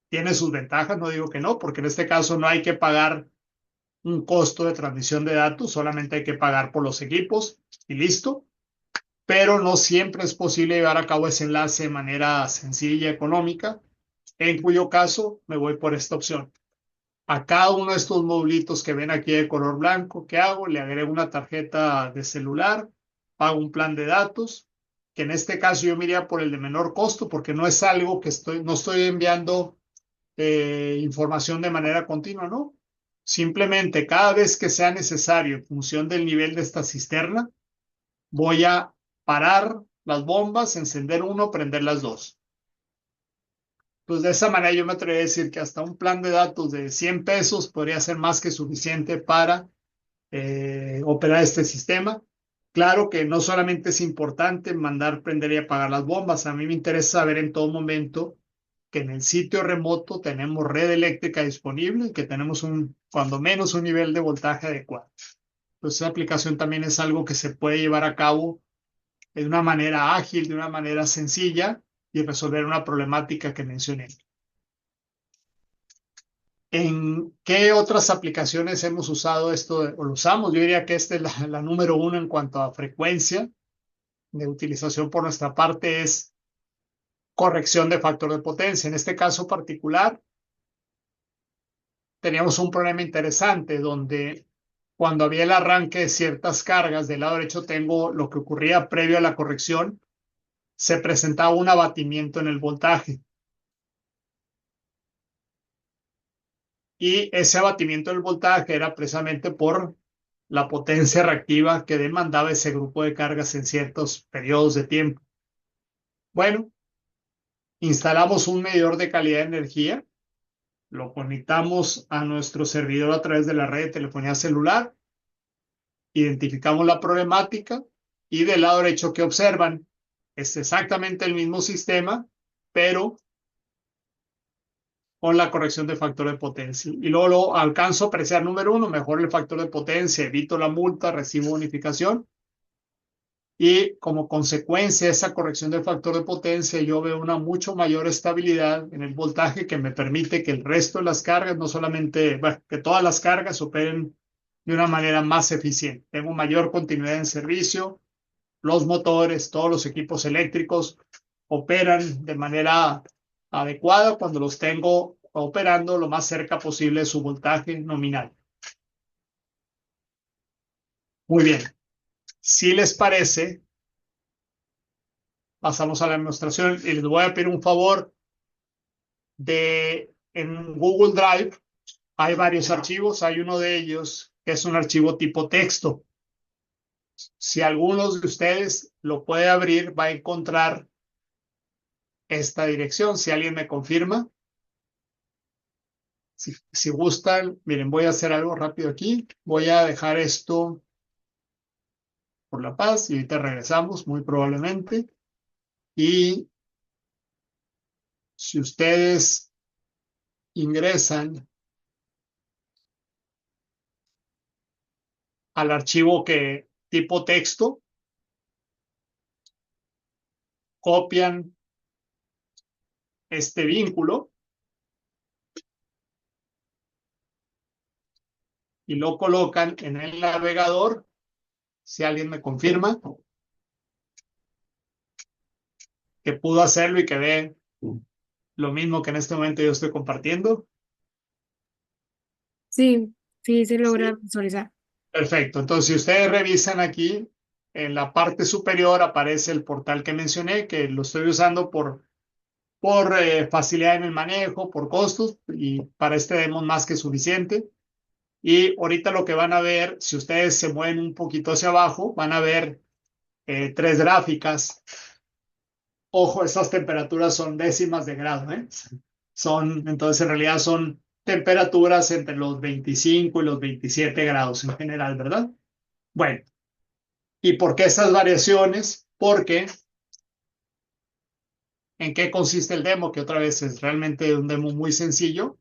[SPEAKER 1] tiene sus ventajas, no digo que no, porque en este caso no hay que pagar un costo de transmisión de datos, solamente hay que pagar por los equipos y listo. Pero no siempre es posible llevar a cabo ese enlace de manera sencilla y económica, en cuyo caso me voy por esta opción. A cada uno de estos modulitos que ven aquí de color blanco, ¿qué hago? Le agrego una tarjeta de celular, pago un plan de datos, que en este caso yo me iría por el de menor costo, porque no es algo que no estoy enviando información de manera continua, ¿no? Simplemente cada vez que sea necesario, en función del nivel de esta cisterna, voy a parar las bombas, encender uno, prender las dos. Pues de esa manera yo me atrevería a decir que hasta un plan de datos de 100 pesos podría ser más que suficiente para operar este sistema. Claro que no solamente es importante mandar, prender y apagar las bombas, a mí me interesa saber en todo momento que en el sitio remoto tenemos red eléctrica disponible y que tenemos cuando menos un nivel de voltaje adecuado. Pues esa aplicación también es algo que se puede llevar a cabo de una manera ágil, de una manera sencilla y resolver una problemática que mencioné. ¿En qué otras aplicaciones hemos usado esto o lo usamos? Yo diría que esta es la número uno en cuanto a frecuencia de utilización por nuestra parte es corrección de factor de potencia. En este caso particular, teníamos un problema interesante donde cuando había el arranque de ciertas cargas del lado derecho, tengo lo que ocurría previo a la corrección, se presentaba un abatimiento en el voltaje. Y ese abatimiento del voltaje era precisamente por la potencia reactiva que demandaba ese grupo de cargas en ciertos periodos de tiempo. Bueno, instalamos un medidor de calidad de energía, lo conectamos a nuestro servidor a través de la red de telefonía celular, identificamos la problemática y del lado derecho que observan es exactamente el mismo sistema, pero con la corrección de factor de potencia. Y luego lo alcanzo a apreciar número uno, mejor el factor de potencia, evito la multa, recibo bonificación. Y como consecuencia de esa corrección del factor de potencia, yo veo una mucho mayor estabilidad en el voltaje que me permite que el resto de las cargas, no solamente, bueno, que todas las cargas operen de una manera más eficiente. Tengo mayor continuidad en servicio, los motores, todos los equipos eléctricos operan de manera adecuada cuando los tengo operando lo más cerca posible de su voltaje nominal. Muy bien. Si les parece, pasamos a la demostración y les voy a pedir un favor en Google Drive hay varios archivos, hay uno de ellos que es un archivo tipo texto. Si algunos de ustedes lo puede abrir, va a encontrar esta dirección. Si alguien me confirma, si gustan, miren, voy a hacer algo rápido aquí. Voy a dejar esto por la paz y ahorita regresamos muy probablemente. Y si ustedes ingresan al archivo que tipo texto, copian este vínculo y lo colocan en el navegador. Si alguien me confirma que pudo hacerlo y que ve lo mismo que en este momento yo estoy compartiendo.
[SPEAKER 3] Sí, sí se logra
[SPEAKER 1] Sí.
[SPEAKER 3] visualizar.
[SPEAKER 1] Perfecto. Entonces, si ustedes revisan aquí, en la parte superior aparece el portal que mencioné, que lo estoy usando por facilidad en el manejo, por costos, y para este demo más que suficiente. Y ahorita lo que van a ver, si ustedes se mueven un poquito hacia abajo, van a ver tres gráficas. Ojo, estas temperaturas son décimas de grado, ¿eh? Entonces en realidad son temperaturas entre los 25 y los 27 grados en general, ¿verdad? Bueno, ¿y por qué estas variaciones? Porque ¿en qué consiste el demo? Que otra vez es realmente un demo muy sencillo,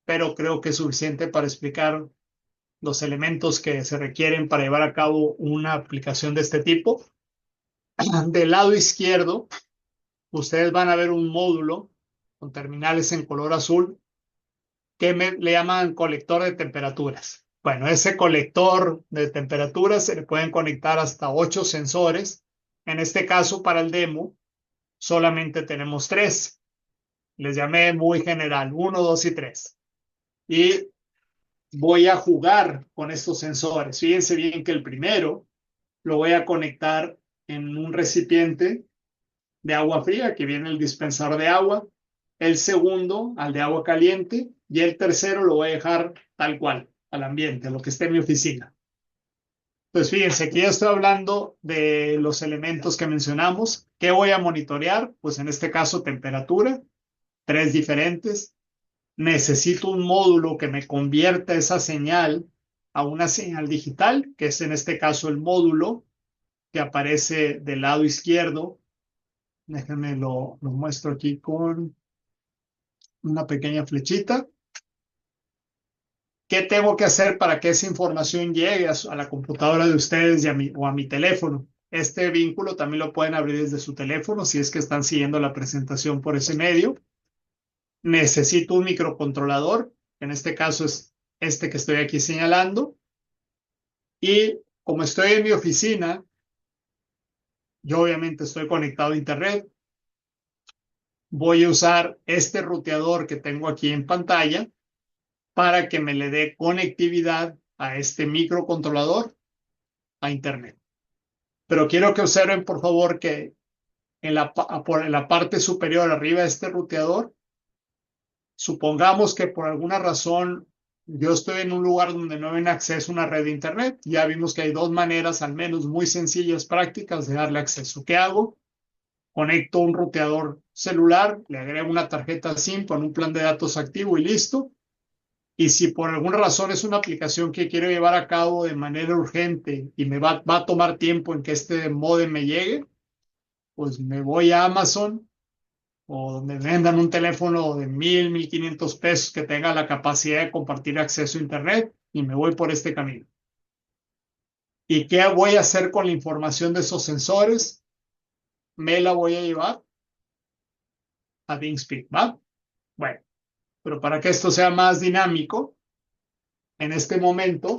[SPEAKER 1] pero creo que es suficiente para explicar los elementos que se requieren para llevar a cabo una aplicación de este tipo. Del lado izquierdo, ustedes van a ver un módulo con terminales en color azul que le llaman colector de temperaturas. Bueno, ese colector de temperaturas se le pueden conectar hasta 8 sensores. En este caso, para el demo, solamente tenemos 3. Les llamé muy general, 1, 2 y 3. Y voy a jugar con estos sensores. Fíjense bien que el primero lo voy a conectar en un recipiente de agua fría que viene el dispensador de agua, el segundo al de agua caliente y el tercero lo voy a dejar tal cual, al ambiente, a lo que esté en mi oficina. Pues fíjense, aquí ya estoy hablando de los elementos que mencionamos. ¿Qué voy a monitorear? Pues en este caso temperatura, 3 diferentes. Necesito un módulo que me convierta esa señal a una señal digital, que es en este caso el módulo que aparece del lado izquierdo. Déjenme lo muestro aquí con una pequeña flechita. ¿Qué tengo que hacer para que esa información llegue a la computadora de ustedes o a mi teléfono? Este vínculo también lo pueden abrir desde su teléfono si es que están siguiendo la presentación por ese medio. Necesito un microcontrolador, en este caso es este que estoy aquí señalando. Y como estoy en mi oficina, yo obviamente estoy conectado a Internet. Voy a usar este ruteador que tengo aquí en pantalla para que me le dé conectividad a este microcontrolador a Internet. Pero quiero que observen, por favor, que en la parte superior arriba de este ruteador, supongamos que por alguna razón yo estoy en un lugar donde no hay acceso a una red de Internet. Ya vimos que hay dos maneras, al menos muy sencillas, prácticas, de darle acceso. ¿Qué hago? Conecto un ruteador celular, le agrego una tarjeta SIM con un plan de datos activo y listo. Y si por alguna razón es una aplicación que quiero llevar a cabo de manera urgente y me va a tomar tiempo en que este módem me llegue, pues me voy a Amazon o donde vendan un teléfono de 1,000, 1,500 pesos que tenga la capacidad de compartir acceso a Internet y me voy por este camino. ¿Y qué voy a hacer con la información de esos sensores? Me la voy a llevar a DingSpeak, ¿va? Bueno, pero para que esto sea más dinámico, en este momento,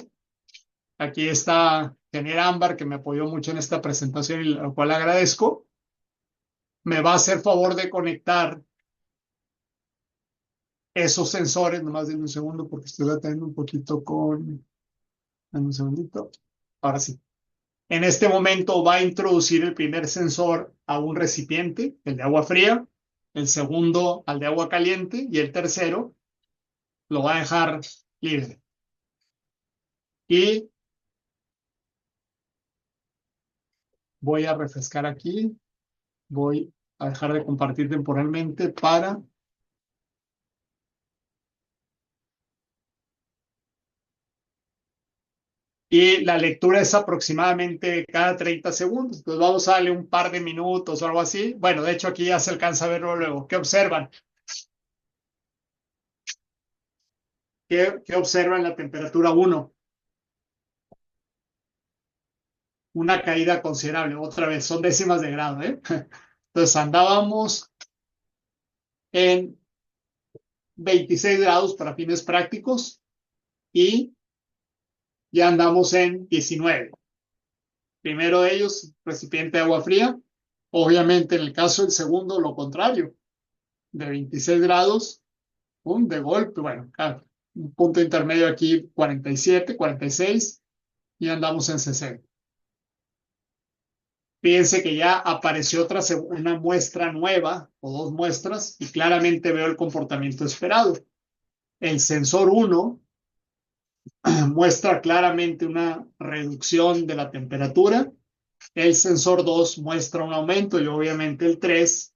[SPEAKER 1] aquí está Genier Ámbar, que me apoyó mucho en esta presentación y lo cual agradezco. Me va a hacer favor de conectar esos sensores, nomás denme un segundo porque estoy batallando un poquito con... Dame un segundito. Ahora sí. En este momento va a introducir el primer sensor a un recipiente, el de agua fría, el segundo al de agua caliente y el tercero lo va a dejar libre. Y voy a refrescar aquí. Voy a dejar de compartir temporalmente para... Y la lectura es aproximadamente cada 30 segundos. Pues vamos a darle un par de minutos o algo así. Bueno, de hecho aquí ya se alcanza a verlo luego. ¿Qué observan? ¿Qué observan la temperatura 1? Una caída considerable. Otra vez, son décimas de grado, ¿eh? Entonces andábamos en 26 grados para fines prácticos y ya andamos en 19. Primero de ellos, recipiente de agua fría. Obviamente, en el caso del segundo, lo contrario, de 26 grados, ¡pum!, de golpe. Bueno, claro, un punto intermedio aquí, 47, 46, y andamos en 60. Fíjense que ya apareció una muestra nueva o dos muestras y claramente veo el comportamiento esperado. El sensor 1 muestra claramente una reducción de la temperatura. El sensor 2 muestra un aumento y obviamente el 3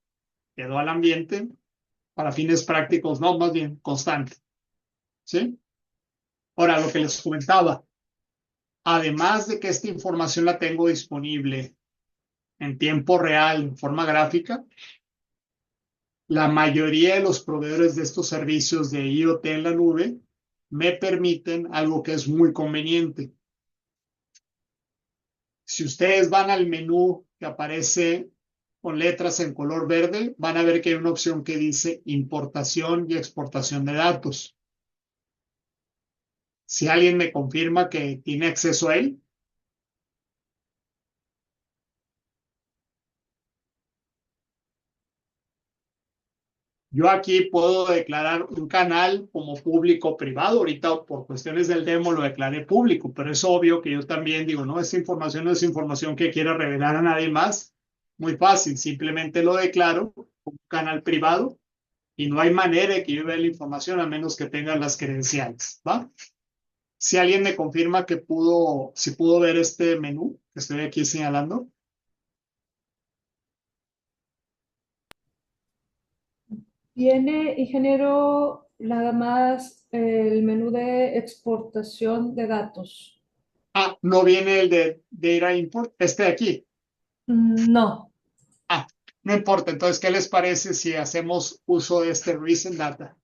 [SPEAKER 1] quedó al ambiente para fines prácticos, no, más bien constante. ¿Sí? Ahora, lo que les comentaba, además de que esta información la tengo disponible en tiempo real, en forma gráfica, la mayoría de los proveedores de estos servicios de IoT en la nube me permiten algo que es muy conveniente. Si ustedes van al menú que aparece con letras en color verde, van a ver que hay una opción que dice importación y exportación de datos. Si alguien me confirma que tiene acceso a él, yo aquí puedo declarar un canal como público o privado. Ahorita por cuestiones del demo lo declaré público, pero es obvio que yo también digo, no, esta información no es información que quiera revelar a nadie más. Muy fácil, simplemente lo declaro como un canal privado y no hay manera de que yo vea la información a menos que tenga las credenciales, ¿va? Si alguien me confirma que si pudo ver este menú que estoy aquí señalando.
[SPEAKER 2] Tiene, ingeniero, nada más el menú de exportación de datos.
[SPEAKER 1] Ah, no viene el de Data Import, este de aquí.
[SPEAKER 2] No.
[SPEAKER 1] Ah, no importa. Entonces, ¿qué les parece si hacemos uso de este Recent Data?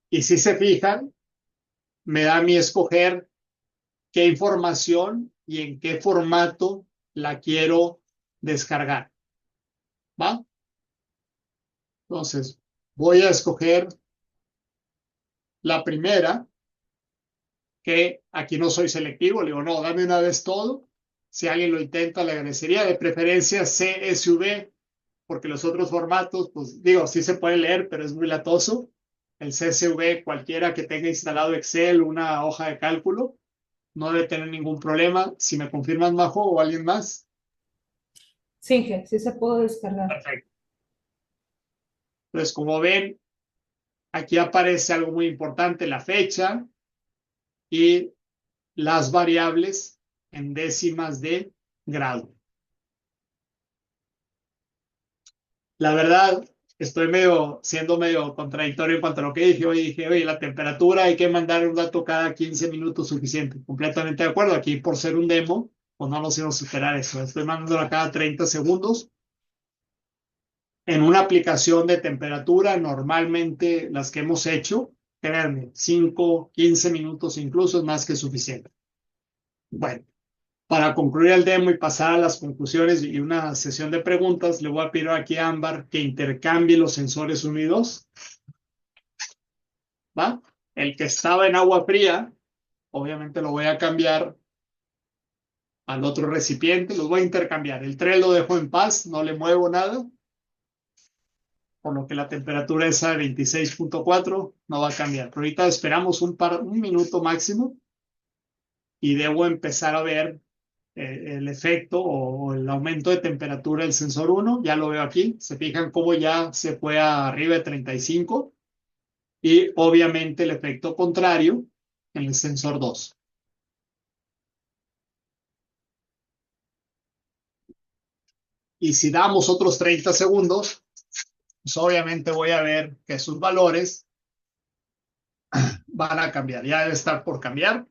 [SPEAKER 1] Y si se fijan, me da a mí escoger qué información y en qué formato la quiero descargar. ¿Va? Entonces, voy a escoger la primera, que aquí no soy selectivo. Le digo, no, dame una vez todo. Si alguien lo intenta, le agradecería. De preferencia CSV, porque los otros formatos, pues digo, sí se puede leer, pero es muy latoso. El CSV, cualquiera que tenga instalado Excel, una hoja de cálculo, no debe tener ningún problema. Si me confirman, Majo, o alguien más.
[SPEAKER 2] Singe, sí se puede descargar.
[SPEAKER 1] Perfecto. Entonces, como ven, aquí aparece algo muy importante, la fecha y las variables en décimas de grado. La verdad, estoy siendo medio contradictorio en cuanto a lo que dije. Hoy dije, oye, la temperatura hay que mandar un dato cada 15 minutos suficiente. Completamente de acuerdo. Aquí, por ser un demo, pues no nos íbamos a esperar eso. Estoy mandando cada 30 segundos. En una aplicación de temperatura, normalmente las que hemos hecho, créanme, 5, 15 minutos incluso es más que suficiente. Bueno, para concluir el demo y pasar a las conclusiones y una sesión de preguntas, le voy a pedir aquí a Ámbar que intercambie los sensores 1 y 2. ¿Va? El que estaba en agua fría, obviamente lo voy a cambiar al otro recipiente, los voy a intercambiar. El 3 lo dejo en paz, no le muevo nada, por lo que la temperatura esa de 26.4 no va a cambiar. Pero ahorita esperamos un minuto máximo y debo empezar a ver el efecto o el aumento de temperatura del sensor 1. Ya lo veo aquí. Se fijan cómo ya se fue arriba de 35 y obviamente el efecto contrario en el sensor 2. Y si damos otros 30 segundos, pues obviamente voy a ver que sus valores van a cambiar. Ya debe estar por cambiar.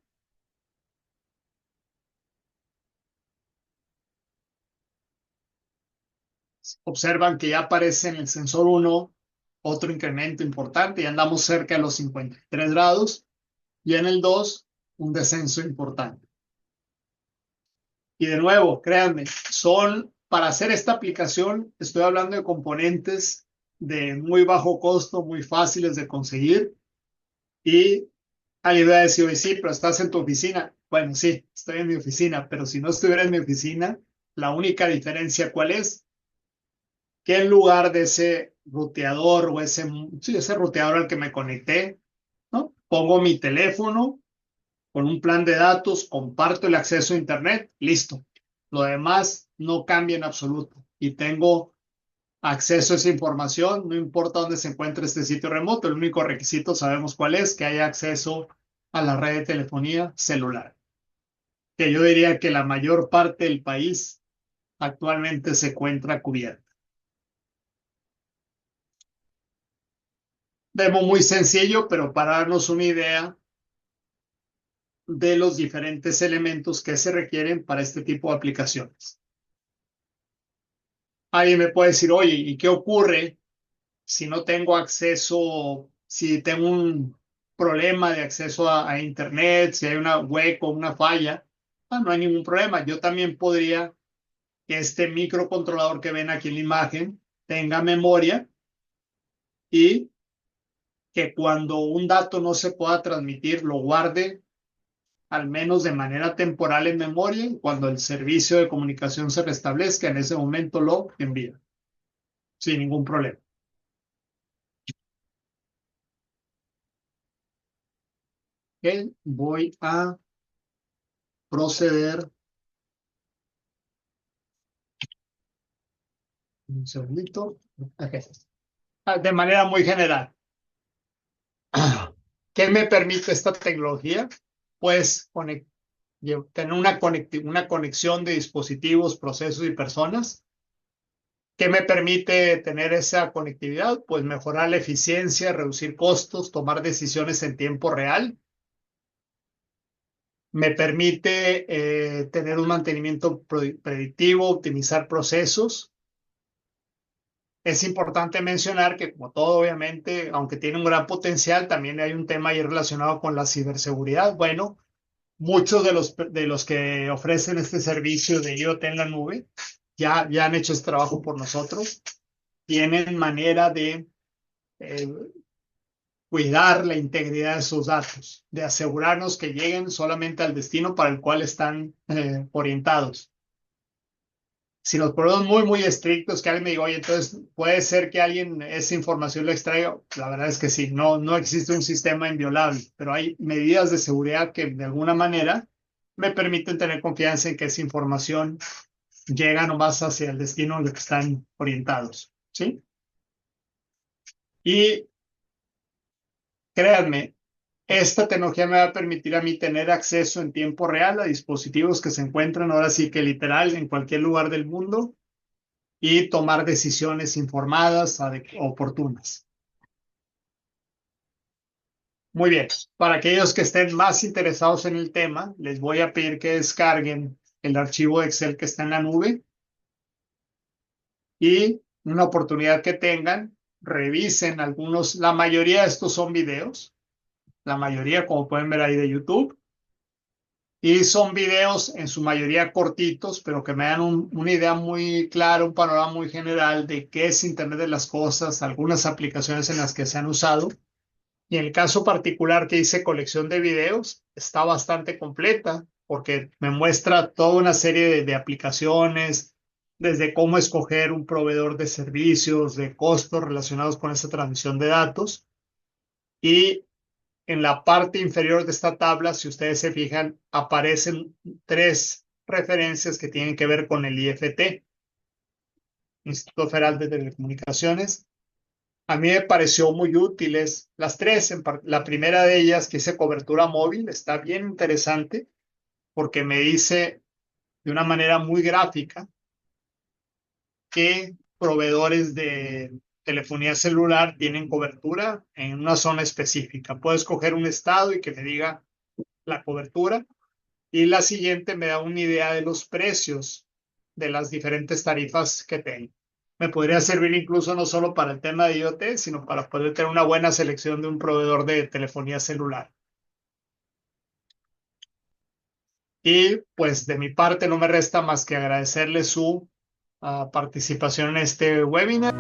[SPEAKER 1] Observan que ya aparece en el sensor 1 otro incremento importante. Ya andamos cerca de los 53 grados. Y en el 2, un descenso importante. Y de nuevo, créanme, son para hacer esta aplicación estoy hablando de componentes de muy bajo costo, muy fáciles de conseguir. Y alguien va a decir, oye, sí, pero estás en tu oficina. Bueno, sí, estoy en mi oficina, pero si no estuviera en mi oficina, la única diferencia, ¿cuál es? Que en lugar de ese ruteador o ese ruteador al que me conecté, ¿no? Pongo mi teléfono con un plan de datos, comparto el acceso a Internet, listo. Lo demás no cambia en absoluto y tengo acceso a esa información, no importa dónde se encuentre este sitio remoto, el único requisito sabemos cuál es, que haya acceso a la red de telefonía celular, que yo diría que la mayor parte del país actualmente se encuentra cubierta. Demo muy sencillo, pero para darnos una idea de los diferentes elementos que se requieren para este tipo de aplicaciones. Alguien me puede decir, oye, ¿y qué ocurre si no tengo acceso, si tengo un problema de acceso a Internet, si hay una hueco, una falla? No hay ningún problema. Yo también podría que este microcontrolador que ven aquí en la imagen tenga memoria y que cuando un dato no se pueda transmitir, lo guarde al menos de manera temporal en memoria y cuando el servicio de comunicación se restablezca, en ese momento lo envía sin ningún problema. Ok, voy a proceder un segundito. Okay. De manera muy general. ¿Qué me permite esta tecnología? Pues tener una conexión de dispositivos, procesos y personas. ¿Qué me permite tener esa conectividad? Pues mejorar la eficiencia, reducir costos, tomar decisiones en tiempo real. Me permite tener un mantenimiento predictivo, optimizar procesos. Es importante mencionar que, como todo, obviamente, aunque tiene un gran potencial, también hay un tema ahí relacionado con la ciberseguridad. Bueno, muchos de los que ofrecen este servicio de IoT en la nube ya han hecho este trabajo por nosotros. Tienen manera de eh, cuidar la integridad de sus datos, de asegurarnos que lleguen solamente al destino para el cual están orientados. Si nos ponemos muy estrictos, que alguien me diga, oye, entonces puede ser que alguien esa información la extraiga. La verdad es que sí, no existe un sistema inviolable, pero hay medidas de seguridad que de alguna manera me permiten tener confianza en que esa información llega nomás hacia el destino en el que están orientados, ¿sí? Y créanme, esta tecnología me va a permitir a mí tener acceso en tiempo real a dispositivos que se encuentran ahora sí que literal en cualquier lugar del mundo y tomar decisiones informadas, oportunas. Muy bien, para aquellos que estén más interesados en el tema, les voy a pedir que descarguen el archivo de Excel que está en la nube y una oportunidad que tengan, revisen la mayoría de estos son videos, la mayoría como pueden ver ahí de YouTube, y son videos en su mayoría cortitos, pero que me dan una idea muy clara, un panorama muy general de qué es Internet de las Cosas, algunas aplicaciones en las que se han usado. Y en el caso particular que hice colección de videos, está bastante completa porque me muestra toda una serie de aplicaciones, desde cómo escoger un proveedor de servicios, de costos relacionados con esa transmisión de datos. Y en la parte inferior de esta tabla, si ustedes se fijan, aparecen 3 referencias que tienen que ver con el IFT, Instituto Federal de Telecomunicaciones. A mí me pareció muy útiles las tres. La primera de ellas, que hice cobertura móvil, está bien interesante porque me dice de una manera muy gráfica qué proveedores de telefonía celular tienen cobertura en una zona específica. Puedo escoger un estado y que me diga la cobertura. Y la siguiente me da una idea de los precios de las diferentes tarifas que tengo. Me podría servir incluso no solo para el tema de IoT, sino para poder tener una buena selección de un proveedor de telefonía celular. Y pues de mi parte no me resta más que agradecerle su participación en este webinar.